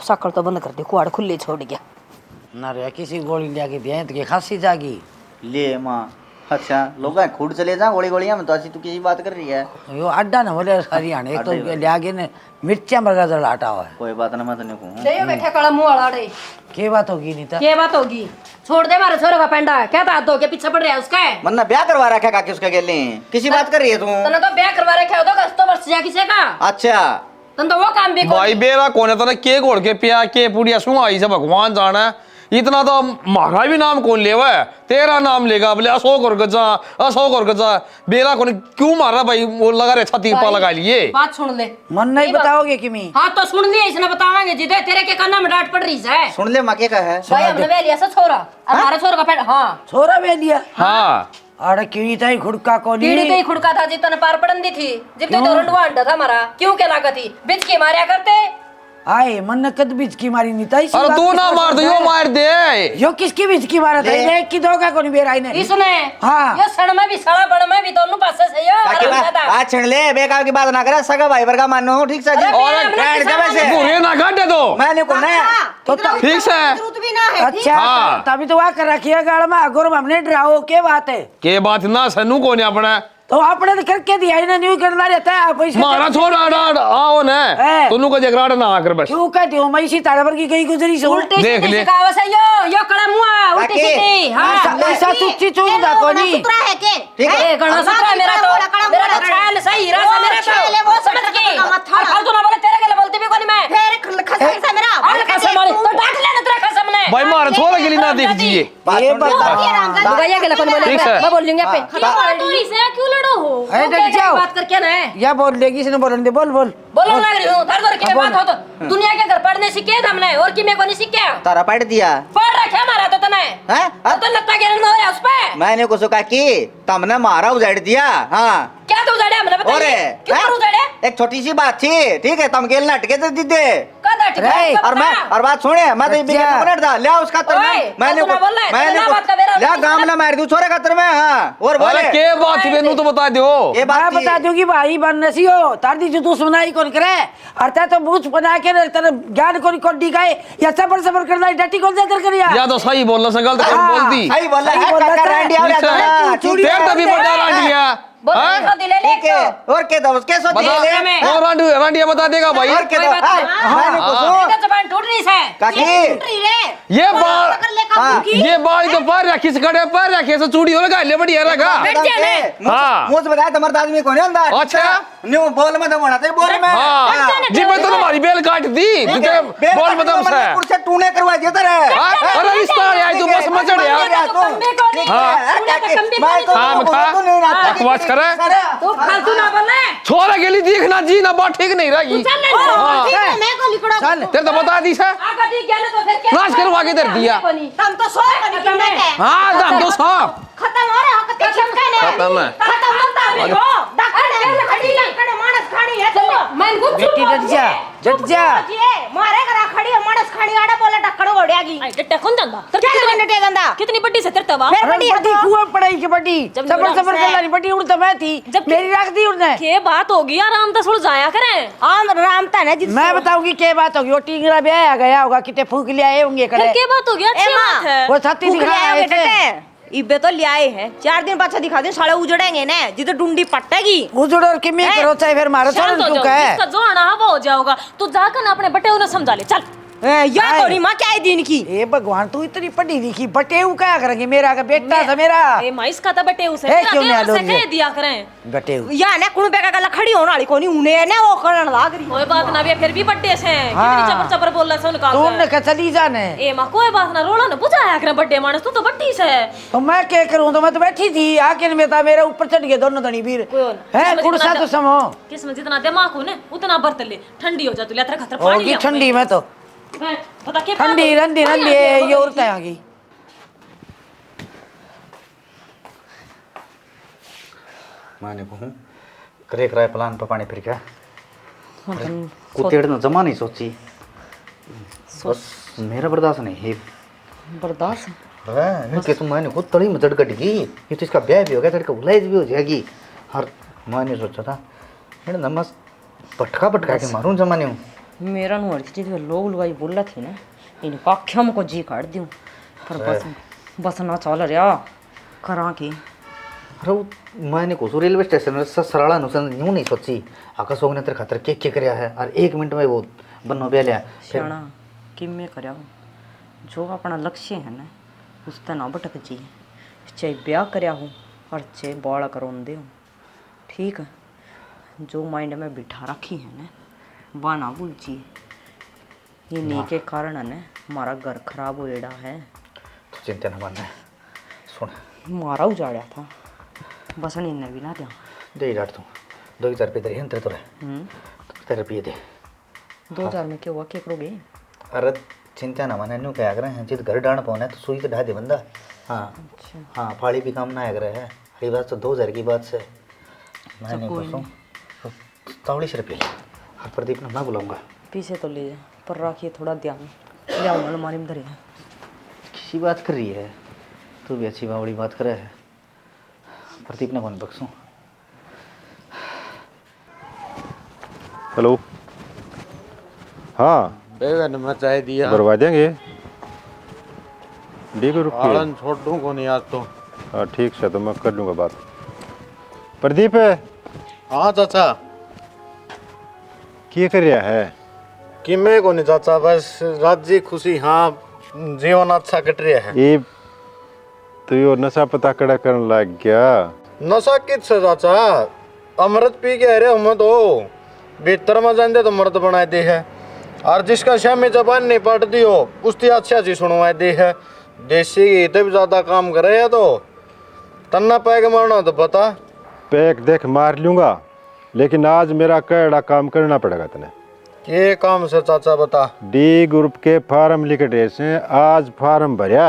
[SPEAKER 1] साकड़ तो बंद कर दी कुआड़ खुले छोड़ गया
[SPEAKER 8] ना रे किसी गोली लिया के दिया तो खांसी जागी
[SPEAKER 6] ले माँ अच्छा लोग खुद चले जा गोली गोलियां में तो अच्छी तू किसी बात कर रही है।
[SPEAKER 8] यो अड्डा ना बोले हरियाणा एक तो लिया के ने मिर्चा मरगा जड़ हटा हुआ है।
[SPEAKER 6] कोई बात ना मैं तो नहीं कहूँ
[SPEAKER 1] ले बैठा कड़ा मुंह वाला रे
[SPEAKER 8] के बात होगी नीता
[SPEAKER 1] क्या बात होगी छोड़ दे मारे छोरे का पेंडा क्या था दो के पीछे पड़ रहा है उसका
[SPEAKER 6] मन्ना ब्याह करवा रखा काकी उसका गेले किसी बात कर रही है तू।
[SPEAKER 1] तने तो ब्याह करवा रखा हो तो कस तो वर्ष जा किसे का
[SPEAKER 6] अच्छा
[SPEAKER 1] तने तो वो काम भी
[SPEAKER 2] भाई बेरा कौन है तने के घोड़ के पिया के पुड़िया सुन आई से भगवान जाना इतना तो मारा भी नाम कौन लेवा है तेरा नाम लेगा बोले अशोक और गजा बेरा कौन क्यों मारा भाई वो लगा रहे छाती पर लगा लिए।
[SPEAKER 1] बात सुन ले
[SPEAKER 8] मन नहीं बताओगे कि मैं
[SPEAKER 1] हाँ तो सुन लिया इसने बतावांगे जिदे तेरे के कान में डांट पड़ रही है।
[SPEAKER 6] सुन ले मके का है
[SPEAKER 1] भाई हमने वे लिया सा छोरा हमारा छोरा का पेट हाँ
[SPEAKER 8] छोरा वे लिया
[SPEAKER 2] हाँ
[SPEAKER 8] अरे क्यों था खुड़का को
[SPEAKER 1] कीड़ी कहीं खुड़का था जितना पार पड़न दी थी जितने तो रंडवा अंडा था हमारा क्यों के लागत थी बिच के मारया करते
[SPEAKER 8] आए मन ने कद बीच की मारी नहीं था
[SPEAKER 2] अरे तू ना मार दो यो मार दे
[SPEAKER 8] यो किसकी बीच की मारा था ये की दोगा को नहीं बेराई ने
[SPEAKER 1] इसने
[SPEAKER 8] हाँ
[SPEAKER 1] यो सण में भी सड़ा बड़ में भी दोनों पासे से यो
[SPEAKER 6] आज छड़ ले बेकार की बात ना करे सगा भाई वर्गा मानो ठीक से
[SPEAKER 2] और
[SPEAKER 6] बैठ जा वैसे
[SPEAKER 2] पूरे ना काटे दो
[SPEAKER 6] मैंने को ना
[SPEAKER 8] तो
[SPEAKER 2] ठीक से
[SPEAKER 8] अच्छा तभी तो वहाँ कर रखी है गाड़ में अगोर हमने डराओ के बात है
[SPEAKER 2] के बात ना सनू को ने अपना
[SPEAKER 8] तो आपने तो करके दिया इन्हें न्यू करना रहता है आप ऐसे
[SPEAKER 2] मारा छोड़ आओ ना
[SPEAKER 8] है।
[SPEAKER 2] तुनु को जगराड़ ना आकर बस
[SPEAKER 8] क्यों कहती हो मैं इसी तारावर की कहीं गुजरी सो
[SPEAKER 1] उल्टी
[SPEAKER 2] देख
[SPEAKER 1] सीधी
[SPEAKER 2] ले।
[SPEAKER 1] सिखावस है यो कड़ा मुआ उल्टी सीधी हां
[SPEAKER 8] ऐसा तुच्ची चूक दा कोनी
[SPEAKER 4] सुतरा है के
[SPEAKER 6] ठीक है।
[SPEAKER 1] ए गणा सुतरा मेरा तो छाल सही रहा मेरा तो वो समझ गई और फालतू ना बोले तेरे के लिए बोलती भी कोनी मैं
[SPEAKER 4] फिर खसम से मेरा
[SPEAKER 1] और कसम वाली तो डांट लेना तेरा कसम ने
[SPEAKER 2] भाई मारा छोड़ के लिए ना देख जिए
[SPEAKER 8] ये बता
[SPEAKER 1] भैया के लिए कौन बोले
[SPEAKER 2] ठीक है।
[SPEAKER 1] मैं बोल लूंगी पे
[SPEAKER 5] क्यों लड़ो हो
[SPEAKER 8] ए डट जाओ
[SPEAKER 1] बात करके ना
[SPEAKER 8] या बोल लेगी इसने बोलने दे बोल बोल
[SPEAKER 1] बोलो लग रही हूँ घर की बात हो तो दुनिया के घर पढ़ने सीखे हमने और कि मैं को नहीं सीखे
[SPEAKER 6] तारा पढ़ दिया
[SPEAKER 1] पढ़ रखे हमारा तो तने
[SPEAKER 6] हैं
[SPEAKER 1] अब तो लगता गिरन हो रहा उस पे
[SPEAKER 6] मैंने कुछ कहा कि तुमने मारा उजाड़ दिया हाँ
[SPEAKER 1] क्या तू उजाड़े हमने
[SPEAKER 6] और
[SPEAKER 1] बताइए क्यों
[SPEAKER 6] हैं?
[SPEAKER 1] पर उजाड़े
[SPEAKER 6] एक छोटी सी बात थी ठीक है तुम गेल नटके तो दीदे
[SPEAKER 1] कदा ठीक
[SPEAKER 8] रे,
[SPEAKER 6] और बात सुने मैं तो
[SPEAKER 8] अच्छा।
[SPEAKER 6] मिनट था ले उसका तर
[SPEAKER 1] ओए,
[SPEAKER 6] मैंने
[SPEAKER 1] तू ना बोल रहा है,
[SPEAKER 6] मैंने
[SPEAKER 1] तू ना बात का बेरा
[SPEAKER 6] ले
[SPEAKER 1] नहीं
[SPEAKER 6] गाम ना मार दूं छोरे खतर में हाँ और
[SPEAKER 2] अरे
[SPEAKER 6] बोले
[SPEAKER 2] के बात बेनू तो बता दो
[SPEAKER 6] ये
[SPEAKER 8] मैं
[SPEAKER 6] बात
[SPEAKER 8] बता दूंगी भाई बनसी हो तारदी जो दुश्मनाई कौन करे अर्थात तो मुझ बना के तेरे ज्ञान कौन कौन दी गए या सबर करना डटी कौन से कर करिया
[SPEAKER 2] या तो सही बोलना से गलत कौन
[SPEAKER 8] हाँ,
[SPEAKER 2] बोलती
[SPEAKER 6] सही बोल
[SPEAKER 8] सही
[SPEAKER 6] रहा है
[SPEAKER 8] बोल रहा
[SPEAKER 6] काका
[SPEAKER 8] है।
[SPEAKER 6] रैंडी आ
[SPEAKER 2] ठीक
[SPEAKER 6] रहा
[SPEAKER 2] है।
[SPEAKER 6] है
[SPEAKER 8] चूड़ी
[SPEAKER 2] तेरे तभी बता रांडिया
[SPEAKER 1] बोल तो दिले ले
[SPEAKER 6] ठीक है और के दो उसके सो
[SPEAKER 2] बता
[SPEAKER 6] दे ले
[SPEAKER 2] और रांडिया बता देगा भाई
[SPEAKER 6] और के दो
[SPEAKER 1] कोई बात नहीं।
[SPEAKER 6] मैंने कुछ
[SPEAKER 1] इधर जबान टूट रही है
[SPEAKER 6] काकी
[SPEAKER 2] ये बाल
[SPEAKER 6] हाँ
[SPEAKER 2] ये बाल तो पैर रखी से खड़े पैर रखे से चूड़ी और गाले बढ़िया रखा
[SPEAKER 1] बैठ जा ने।
[SPEAKER 2] हाँ।
[SPEAKER 6] मुझे बताया तुम्हारा आदमी कौन है अंदर
[SPEAKER 2] अच्छा।
[SPEAKER 6] न्यू बोल में तो बना थे बोल में
[SPEAKER 2] हाँ जी मैं तो तुम्हारी बेल काट दी तुझे बोल बता मुझसे
[SPEAKER 6] कुर्सी टूने करवा दिया तेरे
[SPEAKER 2] हाँ? अरे रिश्ता आया तू बस मचड़ यार बकवास करे
[SPEAKER 1] तू फालतू ना बोले
[SPEAKER 2] छोरा के लिए देखना जी ना बात ठीक नहीं रहेगी हाँ।
[SPEAKER 4] मैं को लिखड़ा
[SPEAKER 8] चल
[SPEAKER 2] तेरे तो बता दी से
[SPEAKER 1] आगा दी गया तो फिर क्या
[SPEAKER 2] नाश करवा के दे दिया
[SPEAKER 4] हम तो सो कर मैं
[SPEAKER 2] हाँ दम तो साफ
[SPEAKER 4] खत्म हो रहा है खत्म कहने
[SPEAKER 2] खत्म है
[SPEAKER 4] खत्म होता है हो डॉक्टर खड़ी लंकड़े मानस खानी है तो
[SPEAKER 1] मैं कुछ
[SPEAKER 8] बेटी जट जा
[SPEAKER 4] मारे करा खड़ी है मानस खानी आड़ा बोले डक्कड़ ओड़ेगी
[SPEAKER 5] डट्टा कौन दंदा
[SPEAKER 4] क्या लगने गंदा
[SPEAKER 5] कितनी बड्डी से तेरे तवा
[SPEAKER 4] फिर
[SPEAKER 8] अरे
[SPEAKER 4] बड़ी
[SPEAKER 8] बड़ी कुआं पढ़ाई की बड़ी
[SPEAKER 5] जब
[SPEAKER 8] सबर
[SPEAKER 5] नवरा
[SPEAKER 8] सबर कर लानी बड़ी उड़ तो मैं थी
[SPEAKER 5] जब-
[SPEAKER 8] मेरी रख दी उड़ने
[SPEAKER 5] के बात होगी आराम से सुल जाया करें
[SPEAKER 4] आम रामता ने जिस
[SPEAKER 8] मैं बताऊंगी क्या बात होगी वो टिंगरा भी आया गया होगा कितने फूक ले आए होंगे
[SPEAKER 5] फिर
[SPEAKER 8] करे
[SPEAKER 5] के बात होगी अच्छी बात है
[SPEAKER 8] वो छाती दिखा रहे थे
[SPEAKER 4] इबे तो ले आए हैं 4 दिन पाछा दिखा दे साले उजड़ेंगे ना जिधर डुंडी पट्टेगी
[SPEAKER 8] उजड़ और किमी करो चाहे फिर मारो
[SPEAKER 5] शांत
[SPEAKER 8] चल
[SPEAKER 5] हो
[SPEAKER 8] तू
[SPEAKER 5] जाओ
[SPEAKER 8] कहे
[SPEAKER 5] जिसका जो आना है वो हो जाओगा तू जाकर ना अपने बटे उन्हें समझा ले चल
[SPEAKER 4] या
[SPEAKER 8] हाय।
[SPEAKER 4] कोनी मां क्या है दिन की
[SPEAKER 8] ए भगवान तू इतनी पढ़ी लिखी बटेऊ क्या करेंगे मेरा का बेटा था मेरा
[SPEAKER 5] ए माइस का था बटे उसे
[SPEAKER 8] ए, क्यों नहीं
[SPEAKER 5] उसे
[SPEAKER 8] आलोगे?
[SPEAKER 5] कह दिया करें
[SPEAKER 8] बटेऊ
[SPEAKER 4] या ने कुण पे का गला खड़ी होने वाली कोनी उने ने वो करन लाग रही
[SPEAKER 5] कोई बात ना भी फिर भी बड्डे से
[SPEAKER 8] हाँ।
[SPEAKER 5] कितनी चपर चपर बोल रहा है उनका
[SPEAKER 8] तुमने कहा चली जाने
[SPEAKER 5] ए मां कोई बात ना रोला ना बुझाया करें बड्डे मानस तू तो बड्डी से
[SPEAKER 8] तो मैं क्या करूं तो मैं तो बैठी थी आके में था मेरे ऊपर चढ़ गए दोनों धनी वीर
[SPEAKER 5] कोई ना।
[SPEAKER 8] है
[SPEAKER 5] किस्मत
[SPEAKER 8] कुर्सा
[SPEAKER 5] जितना
[SPEAKER 8] तो समो
[SPEAKER 5] किस्मत जितना दिमाग हो ना उतना बर्त ले ठंडी हो जा तू लेतर खतर पानी
[SPEAKER 8] होगी
[SPEAKER 5] लिया
[SPEAKER 8] ठंडी में तो
[SPEAKER 5] बैठ, बता के
[SPEAKER 8] ठंडी रंडी रंडी ये औरतें आ गई
[SPEAKER 6] मैंने कहूँ करे कराए प्लान पर पानी फिर क्या कुतेड़ न जमा नहीं सोची बस मेरा बर्दाश्त नहीं है
[SPEAKER 1] बर्दाश्त
[SPEAKER 6] है तुम मैंने खुद तड़ी में जड़ कट गई ये तो इसका ब्याह भी हो गया तड़का उलाइज भी हो जाएगी हर मैंने सोचा था मैंने नमस पटका पटका के मारूं जमाने हूँ
[SPEAKER 1] मेरा नु अर्जी थी लोग लुगाई बोला थी ना इन काख्या को जी काट दूं पर बस ना चल रहा करा की
[SPEAKER 6] अरे मैंने को रेलवे स्टेशन में सराड़ा नुसन यूं नहीं सोची आकाश ने तेरे खातर के करया है और 1 मिनट में वो बनो बे लिया
[SPEAKER 1] सियाणा कि मैं करया जो अपना लक्ष्य है ना उस ते ना भटक जी चाहे ब्याह करया हो और चाहे बाल करवान दे हो ठीक है जो माइंड में बिठा रखी है ना वह ना भूल जी ये नी के कारण है ना हमारा घर खराब हो रहा है
[SPEAKER 6] तो चिंता न मानना सुन
[SPEAKER 1] मारा उजाड़ा था बस ने भी ना दिया
[SPEAKER 6] दे डाट तू 2000 रुपये तेरे तेरे तो रहे तेरे रुपये दे
[SPEAKER 1] 2000 में क्या हुआ क्या करोगे
[SPEAKER 6] अरे चिंता ना माने न्यू क्या करें जिद घर डाण पाना तो सुई तो ढा दे बंदा हाँ
[SPEAKER 1] अच्छा
[SPEAKER 6] हाँ फाड़ी भी काम ना आग रहा है ये बात तो 2000 की बात से मैंने
[SPEAKER 1] कोई
[SPEAKER 6] पूछूँ तावड़ी से रुपये ले और प्रदीप ने मैं बुलाऊंगा
[SPEAKER 1] पीछे तो ले जा पर रखिए थोड़ा ध्यान ले आओ अलमारी में धरिए
[SPEAKER 6] किसी बात कर रही है तू भी अच्छी बावड़ी बात करे है प्रदीप ने कौन बख्शूँ
[SPEAKER 7] हेलो हाँ
[SPEAKER 3] बेगन में चाय दिया
[SPEAKER 7] करवा देंगे देखो रुकिए
[SPEAKER 3] आलन छोड़ दूँ को नहीं आज तो
[SPEAKER 7] हाँ ठीक है तो मैं कर लूँगा बात प्रदीप
[SPEAKER 3] हाँ चाचा
[SPEAKER 7] की कर रहा है?
[SPEAKER 3] कि मैं को नहीं चाचा, बस राजी खुशी, हाँ जीवन अच्छा कट रहा है।
[SPEAKER 7] ये तो यो नशा पता कड़ा करने लग गया।
[SPEAKER 3] नशा किस से चाचा, अमृत पी के अरे हम तो भीतर में जाते तो मर्द बनाए दे है, और जिसका शामी जबान नहीं पट दी हो उसकी अच्छा चीज सुनवाए दे है। देसी घी तो भी ज्यादा काम करे है, तो तन्ना पैक मारना तो पता।
[SPEAKER 7] पैक देख मार लूंगा, लेकिन आज मेरा कड़ा काम करना पड़ेगा तने।
[SPEAKER 3] ये काम से चाचा बता।
[SPEAKER 7] डी ग्रुप के फार्म लिखे से आज फार्म भरिया,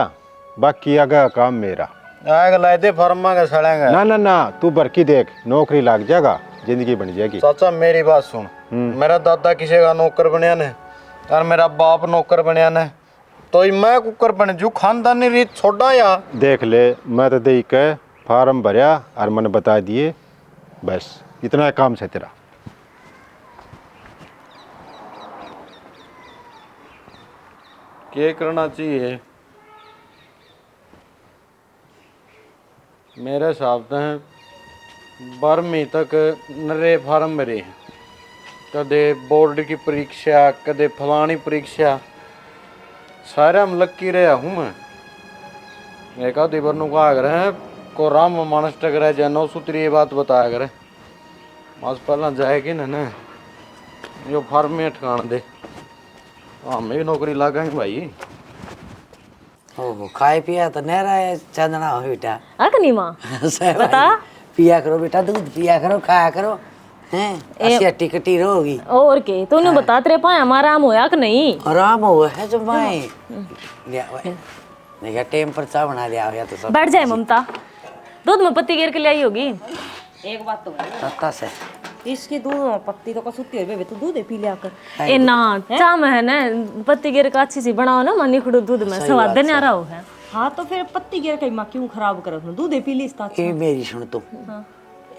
[SPEAKER 7] बाकी आगे काम मेरा।
[SPEAKER 3] आग लाए दे फर्मा के सड़ेंगे।
[SPEAKER 7] ना ना ना, तू बरकी देख, नौकरी लग जाएगा, जिंदगी बन जाएगी।
[SPEAKER 3] चाचा मेरी बात सुन, मेरा दादा किसी का नौकर बनया ने और मेरा बाप नौकर बनया ने, तो मैं कुकर बन जू, खानदानी रीत छोड़ा या।
[SPEAKER 7] देख ले, मैं तो दे के फार्म भरिया और मैंने बता दिए, बस इतना काम से तेरा।
[SPEAKER 3] क्या करना चाहिए मेरे हिसाब से 12वीं तक नरे फार्म भरे हैं, कदे बोर्ड की परीक्षा, कदे फलानी परीक्षा, सारा में लक्की रहा हूँ मैं। एक आधी बार कहा करे को राम मानस टकरा जाए, 9 सूत्री ये बात बताया करे, मास पहला जाएगी ना यो फार्म में ठिकाना दे, हमें भी नौकरी लागेंगे भाई।
[SPEAKER 8] ओहो, खाए पिया तो नहीं रहा है चंदना हो बेटा।
[SPEAKER 5] अकनी माँ बता,
[SPEAKER 8] पिया करो बेटा, दूध पिया करो, खाया करो, हैं ऐसी हट्टी कट्टी रहोगी।
[SPEAKER 5] और के तूने बता, तेरे पाए हमारा आराम होया कि नहीं?
[SPEAKER 8] आराम हुआ है जो भाई लिया भाई, देखा टेम पर चाय बना लिया हो या तो सब।
[SPEAKER 5] बैठ जाए ममता, दूध में पत्ती गिर के ले आई होगी।
[SPEAKER 4] एक बात तो है,
[SPEAKER 8] तत्ता से
[SPEAKER 4] इसके दूध में पत्ती तो कसुती है बेबे, तू दूध पी लिया कर।
[SPEAKER 5] ए ना चा में है ना पत्ती गिर का अच्छी सी बनाओ ना, मनी खड़ो दूध में स्वाद नहीं आ रहा हो है।
[SPEAKER 4] हाँ तो फिर पत्ती गिर के माँ क्यों खराब कर, दूध पी ली इसका।
[SPEAKER 8] ये मेरी सुन तू,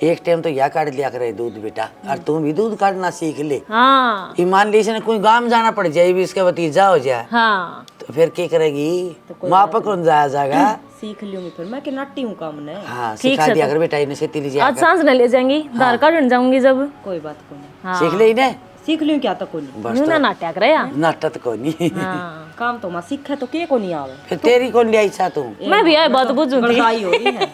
[SPEAKER 8] एक टाइम तो या काट लिया करे दूध बेटा, और तुम भी दूध काटना सीख ले।
[SPEAKER 5] हाँ
[SPEAKER 8] ईमान ली से कोई गांव जाना पड़ जाए भी इसका भतीजा हो जाए,
[SPEAKER 5] हाँ
[SPEAKER 8] तो फिर क्या करेगी, माँ पकड़ जाया जाएगा।
[SPEAKER 4] सीख लूंगी फिर मैं, कि नट्टी हूँ काम ने।
[SPEAKER 8] हाँ सिखा दिया कर बेटा, इन्हें से लीजिए
[SPEAKER 5] आज सांस न ले जाएंगी, धार काटने जाऊंगी जब।
[SPEAKER 4] कोई बात को नहीं,
[SPEAKER 5] हाँ
[SPEAKER 8] सीख ले इन्हें,
[SPEAKER 4] सीख लूं क्या तो को नहीं।
[SPEAKER 8] बस
[SPEAKER 5] यूं ना नाट्या करे या।
[SPEAKER 8] नाटक को नहीं।
[SPEAKER 5] हाँ
[SPEAKER 4] काम तो माँ सीखे तो के को नहीं आवे।
[SPEAKER 8] फिर तेरी कौन लिया इच्छा तू?
[SPEAKER 5] मैं भी आई बात बुझूंगी।
[SPEAKER 4] बड़काई हो रही है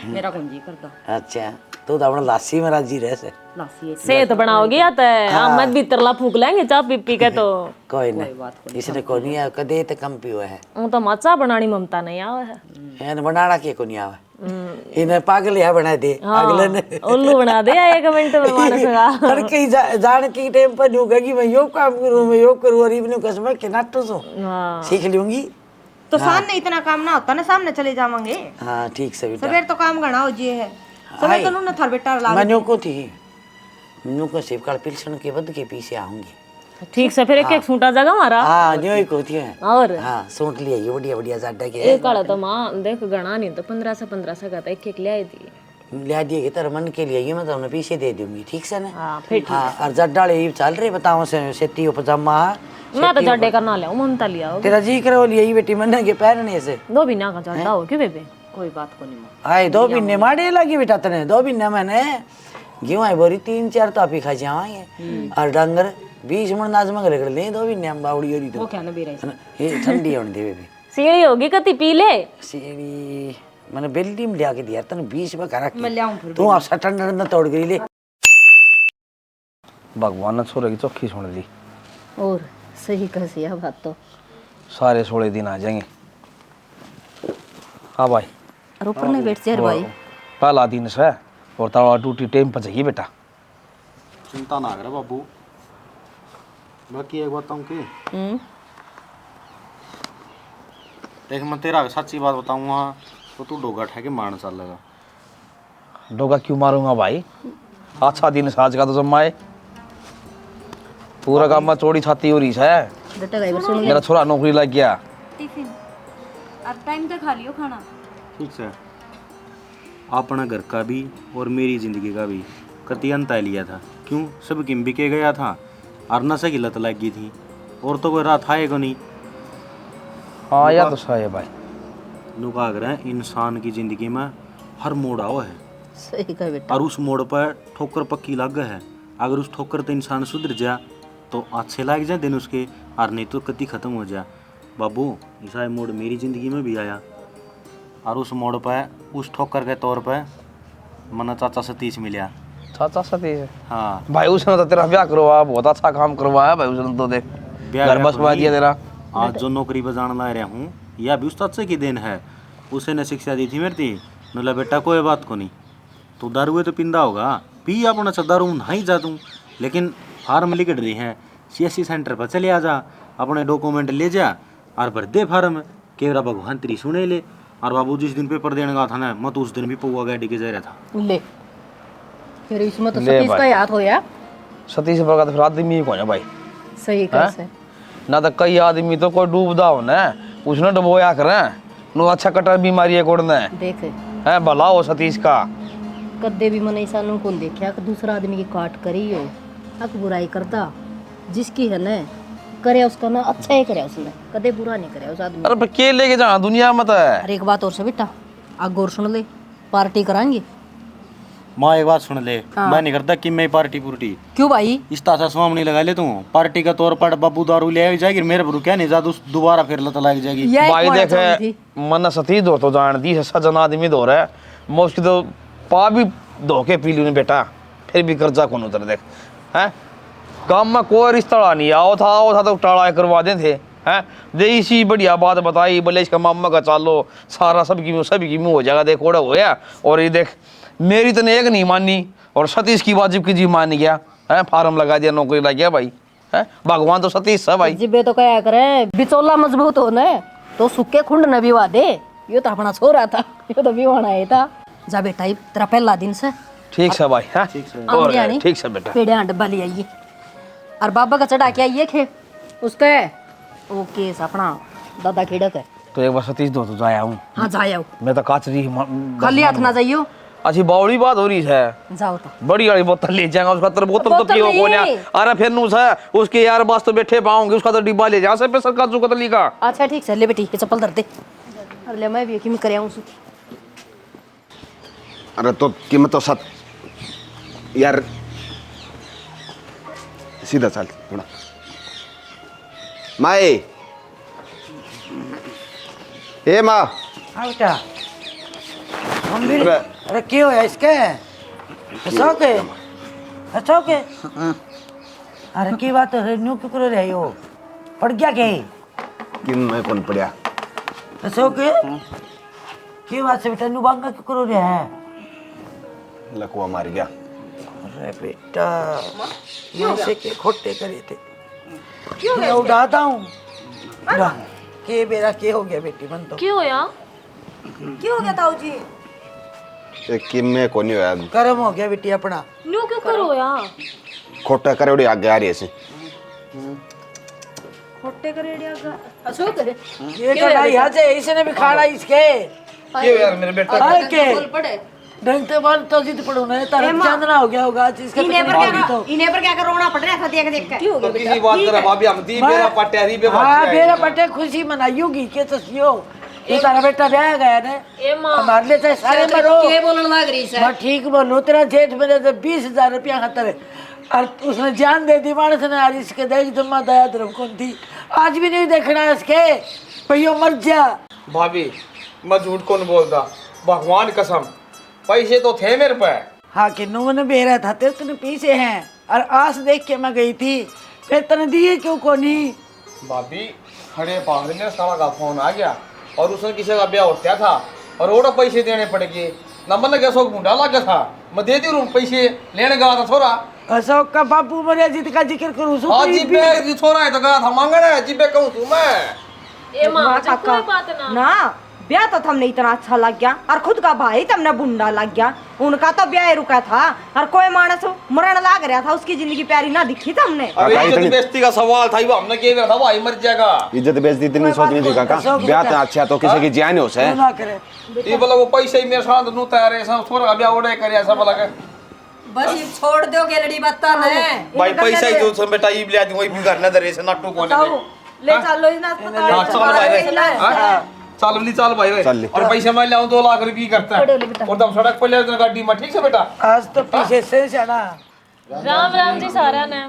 [SPEAKER 4] मेरा कौन जी करता।
[SPEAKER 8] अच्छा तू तो अपना लासी में राजी रह से।
[SPEAKER 4] लासी
[SPEAKER 5] सेहत बनाओगी या तो हम भी तरला फूक लेंगे चाय पी पी के। तो
[SPEAKER 8] कोई नहीं, इसने को नहीं है, कदे तो कम पियो है।
[SPEAKER 5] वो तो माचा बनानी ममता नहीं आवे है,
[SPEAKER 8] यानी बनाना के को नहीं आवे, इन्हें पागल है बना दे अगले ने
[SPEAKER 5] उल्लू बना दे एक मिनट में मानस का।
[SPEAKER 8] हर कहीं जान की टाइम पर न्यू कहेगी मैं यो काम करूं, मैं यो करूं, और इवने कसम के नाटो सो सीख लूंगी।
[SPEAKER 4] तो सामने इतना काम ना होता ना, सामने चले जावांगे।
[SPEAKER 8] हाँ ठीक से बेटा,
[SPEAKER 4] सवेर तो काम गणा हो जी है, सवेर तो ना थार बेटा ला।
[SPEAKER 8] मनु को थी, मनु को सिर्फ काल पिलसन के बद के पीछे आऊंगी।
[SPEAKER 5] ठीक से फिर एक एक सूटा जागा हमारा।
[SPEAKER 8] हाँ न्यू ही को थी है।
[SPEAKER 5] और
[SPEAKER 8] हाँ सूट लिया ये बढ़िया बढ़िया जाडा के
[SPEAKER 5] एक काला तो माँ देख गणा नहीं तो 1500 का था, एक एक ले आई थी।
[SPEAKER 8] लिया दिए कि तेरा मन के लिए ये मैं तो उन्हें पीछे दे दूंगी, ठीक से ना।
[SPEAKER 5] हाँ फिर ठीक।
[SPEAKER 8] हाँ और जाडा ये चल रही बताओ से सेती पजामा।
[SPEAKER 5] मैं तो जाडे करना ले ममता लिया हो।
[SPEAKER 8] तेरा जी करे लिए बेटी मन के पहनने से
[SPEAKER 5] दो बिना का जाडा हो क्यों बेबे?
[SPEAKER 4] कोई बात को नहीं।
[SPEAKER 8] आए 2 महीने मारे लगी बेटा तने, 2 महीने मैंने गेहूं आई बोरी 3-4 तो आपी खा जाएंगे, और डंगर 20 मन नाज मंग ले 2 महीने हम बावड़ी हो रही तो
[SPEAKER 4] वो क्या ना बेरा
[SPEAKER 8] ये ठंडी होने दे बेबी।
[SPEAKER 5] सीढ़ी होगी कति पी ले
[SPEAKER 8] सीढ़ी मैंने बेल्टी में लिया के दिया तने 20 में करा
[SPEAKER 4] मैं ले आऊं फिर।
[SPEAKER 8] तू आप ठंडा न तोड़ गई ले।
[SPEAKER 2] भगवान ने छोरे की चौखी सुन ली।
[SPEAKER 1] और सही कसी है बात तो।
[SPEAKER 2] सारे 16 दिन आ जाएंगे। हाँ भाई,
[SPEAKER 1] और ऊपर नहीं बैठ यार भाई,
[SPEAKER 2] पहला दिन से और तावा ड्यूटी टाइम पर चाहिए बेटा।
[SPEAKER 3] चिंता ना करे बाबू, बाकी एक बताऊं कि देख मैं तेरा सच्ची बात बताऊंगा तो तू डोगा ठा के मारना चल लगा।
[SPEAKER 2] डोगा क्यों मारूंगा भाई, अच्छा दिन साज का तो जमाए पूरा काम में चोरी छाती हो रही है।
[SPEAKER 1] बेटा गई सुन
[SPEAKER 2] मेरा छोरा नौकरी लग गया।
[SPEAKER 10] टिफिन अब टाइम तक खा लियो खाना।
[SPEAKER 3] ठीक है, अपना घर का भी और मेरी जिंदगी का भी कति अंत लिया था। क्यों सब किम बिके गया था और नशे की लत लग गई थी, और तो कोई रात आएगा नहीं।
[SPEAKER 2] हाँ यार तो सही है भाई।
[SPEAKER 3] नुका कर इंसान की जिंदगी में हर मोड़ आओ है,
[SPEAKER 1] सही कहा बेटा।
[SPEAKER 3] और उस मोड़ पर ठोकर पक्की लग है, अगर उस ठोकर तो इंसान सुधर जा तो अच्छे लग जाए दिन उसके, और नहीं तो कति खत्म हो जा। बाबू ऐसा मोड़ मेरी जिंदगी में भी आया, और उस मोड़ पर उस ठोकर के तौर पर मना चाचा सतीश मिला।
[SPEAKER 2] चाचा सतीश?
[SPEAKER 3] हाँ
[SPEAKER 2] भाई उसने तो तेरा ब्याह करवाया, बहुत अच्छा काम करवाया भाई उसने तो। देख घर बसवा दिया तेरा।
[SPEAKER 3] आज जो नौकरी पर जाने ला रहा हूँ यह भी उस चाचा की देन है। उसे ने शिक्षा दी थी मेरी, बोला बेटा कोई बात को नहीं, तो दारू तो पिंदा होगा, पी अपना सा दारू नहीं जा तू, लेकिन फार्म लिख रही है CSC सेंटर पर चले आ जा, अपने डॉक्यूमेंट ले जा और भर दे फार्म। केवरा भगवान तेरी सुने ले। और बाबू जिस दिन पेपर देने का था ना, मैं तो उस दिन भी पौवा गाड़ी के जा रहा था।
[SPEAKER 1] ले फिर इसमें तो सतीश का याद होया।
[SPEAKER 2] सतीश पर तो फिर आदमी कौन है भाई?
[SPEAKER 1] सही कैसे
[SPEAKER 2] ना तो कई आदमी तो कोई डूबदा हो ना, उसने डुबोया करे नो अच्छा कटर बीमारी है कोड़ना
[SPEAKER 1] देख
[SPEAKER 2] है भला हो सतीश का।
[SPEAKER 1] कदे भी मन ऐसा नु कौन देखा कि दूसरा आदमी की काट करी हो, अक बुराई करता जिसकी है ना करे उसका ना अच्छा ही करे, उसने कदे बुरा नहीं करे उस आदमी।
[SPEAKER 2] अरे पर के लेके जाना दुनिया में तो है।
[SPEAKER 1] अरे एक बात और से बेटा, आग और सुन ले, पार्टी कराएंगे।
[SPEAKER 3] माँ एक बात सुन ले,
[SPEAKER 1] हाँ।
[SPEAKER 3] मैं नहीं करता कि मैं पार्टी पुर्टी
[SPEAKER 1] क्यों भाई?
[SPEAKER 3] इस तासा स्वाम नहीं लगा ले तू, पार्टी का तौर पर बाबू दारू ले आई जाएगी, मेरे पर क्या नहीं ज्यादा दोबारा फिर लत लग जाएगी।
[SPEAKER 2] भाई देखे मन सतीश दो तो जान दी सजन आदमी दो रहा है, मैं उसकी तो पा भी धो के पी लूँ बेटा, फिर भी कर्जा कौन उतर। देख है काम में कोई रिश्ता नहीं आओ था तो टाड़ा करवा दे थे हैं, दे इसी बढ़िया बात बताई, बोले इसका मामा का चालो सारा सबकी मुँह हो जाएगा। देख ओड़ा होया, और ये देख मेरी तो एक नहीं मानी और सतीश की वाजिब की जी मान गया है, फार्म लगा दिया, नौकरी लग गया भाई है। भगवान तो सतीश है भाई।
[SPEAKER 1] जिबे तो क्या करे, बिचौला मजबूत हो न तो सुक्के खुंड न विवाह दे। यो तो अपना छोरा था, यो तो विवाह आया था। जा बेटा तेरा पहला दिन से
[SPEAKER 2] ठीक है भाई। हाँ ठीक है बेटा,
[SPEAKER 1] पेड़े डब्बा ले आइए और बाबा का चढ़ा के आइए खे उसके वो केस अपना दादा खेड़क है।
[SPEAKER 2] तो एक बार सतीश दो तो जाया हूँ।
[SPEAKER 1] हाँ जाओ,
[SPEAKER 2] मैं तो काचरी
[SPEAKER 1] खाली हाथ ना जाइयो।
[SPEAKER 2] अच्छी बावड़ी बात हो रही है,
[SPEAKER 1] जाओ तो
[SPEAKER 2] बड़ी वाली बोतल ले जाएगा, उसका तो बोतल तो पियो कौन है। अरे फिर नूस है उसके यार बस तो बैठे पाऊंगे, उसका तो डिब्बा ले जा से पे सरकार जो कतली का।
[SPEAKER 1] अच्छा ठीक है ले बेटी के चप्पल धर दे। अरे ले मैं भी की करे आऊं।
[SPEAKER 9] अरे तो कीमत तो सत यार, सीधा चल थोड़ा माए। ए माँ
[SPEAKER 8] बेटा अरे क्यों है इसके के अरे की बात है न्यू क्यों कर रहे हो, पड़ गया के
[SPEAKER 9] किन में कौन पड़ा
[SPEAKER 8] के की बात से बेटा न्यू बांगा क्यों कर रहे हैं?
[SPEAKER 9] लकुआ मार गया।
[SPEAKER 8] अरे बेटा ये से के खोटे करे थे क्यों मैं उड़ाता हूँ के बेरा के हो गया बेटी मन तो
[SPEAKER 5] क्यों यार
[SPEAKER 4] क्यों हो गया ताऊ जी?
[SPEAKER 9] एक किन में कौन होया
[SPEAKER 8] कर्म हो गया बेटी अपना।
[SPEAKER 5] न्यू क्यों करो यार?
[SPEAKER 9] खोटा करे उड़ी आगे आ रही है से
[SPEAKER 1] खोटे करे अच्छा करे
[SPEAKER 8] ये तो नहीं यहाँ से इसने भी खाना इसके
[SPEAKER 2] क्यों यार मेरे बेटा
[SPEAKER 8] अरे के ढंगते बाल तो जिद पड़ो ना तारा चांदना हो गया होगा इसका।
[SPEAKER 4] इन्हें पर क्या कर रोना पड़ रहा था देख देख के।
[SPEAKER 2] तो किसी बात करा भाभी हम दी मेरा पट्टे हरी पे
[SPEAKER 8] हां मेरा पट्टे खुशी मनाइयोगी के तसियो ये तारा बेटा ब्याह गया ना
[SPEAKER 5] ए मां
[SPEAKER 8] हमारे लिए तो सारे मरो
[SPEAKER 1] के बोलने लग रही है।
[SPEAKER 8] मैं ठीक बोलूं तेरा जेठ मेरे से 20,000 रुपया खातर और उसने जान दे दी मानस ने आज इसके देख जमा दया तरफ कौन थी आज भी नहीं देखना इसके भैया मर जा।
[SPEAKER 2] भाभी मैं झूठ कौन बोलता, भगवान कसम पैसे तो थे मेरे पे।
[SPEAKER 8] हाँ कि नो ने बेरा था तेरे तने पीछे हैं और आस देख के मैं गई थी, फिर तने दिए क्यों कोनी?
[SPEAKER 2] भाभी खड़े पागल में साला का फोन आ गया और उसने किसी का ब्याह उठा था और ओड़ा पैसे देने पड़ गए ना, मन के अशोक मुंडा लगा था, मैं दे दी पैसे लेने गया था थोड़ा।
[SPEAKER 8] अशोक का बापू मरे जित का जिक्र करूं
[SPEAKER 2] हाँ जी पे थोड़ा है तो गया था मांगने जी पे कहूँ तू मैं
[SPEAKER 5] ए मां कोई बात ना
[SPEAKER 4] ब्याह तो हमने इतना अच्छा लग गया और खुद का भाई तमने बुंडा लग गया, उनका तो ब्याह रुका था और कोई मानस मरण लाग रहा था, उसकी जिंदगी प्यारी ना दिखी था हमने।
[SPEAKER 2] इज्जत बेइज्जती का सवाल था, हमने कह था भाई मर जाएगा।
[SPEAKER 9] इज्जत बेइज्जती इतनी सोच नहीं थी काका, ब्याह तो अच्छा तो किसी की जान हो से
[SPEAKER 2] ये बोला वो पैसे ही मेरे साथ नु तैयार है, सब थोड़ा ब्याह उड़े करे ऐसा बोला के
[SPEAKER 1] बस ये छोड़ दो गेलड़ी बत्ता ने
[SPEAKER 2] भाई पैसा ही जो बेटा ई ले दूं वही घर न दरे से नट्टू कोने
[SPEAKER 4] ले चलो इस अस्पताल
[SPEAKER 2] चल भाई चल ली चल भाई
[SPEAKER 9] चल ली।
[SPEAKER 2] और पैसे मैं लाऊं 2 लाख रुपए करता है और दम सड़क पर ले जाना गाड़ी में ठीक से बेटा
[SPEAKER 8] आज तो पीछे से जाना।
[SPEAKER 5] राम राम जी सारा ने।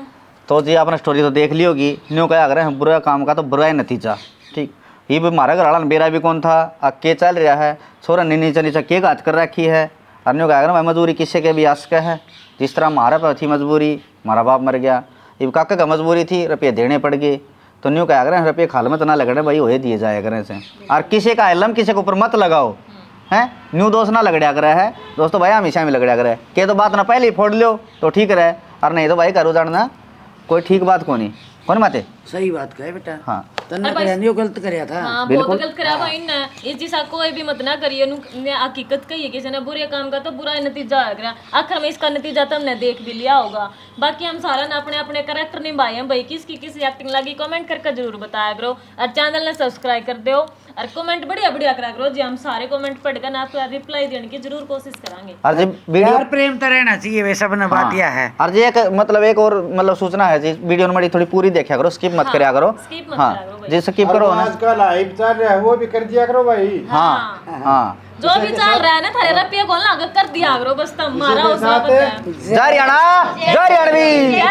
[SPEAKER 6] तो जी आपने स्टोरी तो देख ली होगी। न्यू क्या अगर हम बुरा काम का तो बुरा ही नतीजा। ठीक, ये भी हमारा घर वाला बेरा भी कौन था अके चल रहा है छोरा नीचे नीचे के गाज कर रखी है। और न्यू क्या भाई मजबूरी किससे के भी आस का है। जिस तरह हमारा पर थी मजबूरी, हमारा बाप मर गया, ये काका का मजबूरी थी, रुपये देने पड़ गए। तो न्यू क्या करें रुपये खाल में तो ना लग रहे भाई, हो दिए जाए करें से। और किसी का इलम किसी के ऊपर मत लगाओ हैं। न्यू दोस्त ना लगड़िया करे है दोस्तों भाई, हमेशा में लगड़िया करे के तो बात ना पहले ही फोड़ लो तो ठीक रहे, और नहीं तो भाई करो जानना कोई ठीक बात को नहीं कौन माते।
[SPEAKER 8] सही बात कहे बेटा।
[SPEAKER 6] हाँ
[SPEAKER 8] तन्ने करे नहीं गलत करया था।
[SPEAKER 5] हाँ बहुत गलत करा भाई ने। इस जिसा कोई भी मत ना करिए ने हकीकत कही है किसी ने बुरे काम का तो बुरा ही नतीजा आएगा। आखिर में इसका नतीजा तो हमने देख भी लिया होगा। बाकी हम सारा ना अपने अपने कैरेक्टर निभाए हैं भाई, किसकी किस एक्टिंग लगी कमेंट करके जरूर बताया करो और चैनल ने सब्सक्राइब कर दो और कमेंट बढ़िया बढ़िया करा करो जी। हम सारे कमेंट पढ़कर ना आपको रिप्लाई देने की जरूर कोशिश करेंगे।
[SPEAKER 6] और जी वीडियो
[SPEAKER 8] यार प्रेम तो रहना चाहिए वैसा बना बात यह है।
[SPEAKER 6] और जी एक मतलब एक और मतलब सूचना है जी, वीडियो में थोड़ी पूरी देखा करो, स्किप मत करया करो।
[SPEAKER 5] स्किप मत
[SPEAKER 6] हाँ
[SPEAKER 5] करा करो भाई।
[SPEAKER 6] जी स्किप करो ना।
[SPEAKER 7] आजकल हाइप चल रहा है वो भी कर दिया करो भाई।
[SPEAKER 6] हाँ हाँ
[SPEAKER 5] जो भी चल रहा है ना थारे रुपये को ना कर दिया करो बस, तुम हमारा
[SPEAKER 7] इसी के
[SPEAKER 5] उसमें
[SPEAKER 7] साथ
[SPEAKER 5] पता है।
[SPEAKER 6] जय हरियाणा जय हरियाणवी।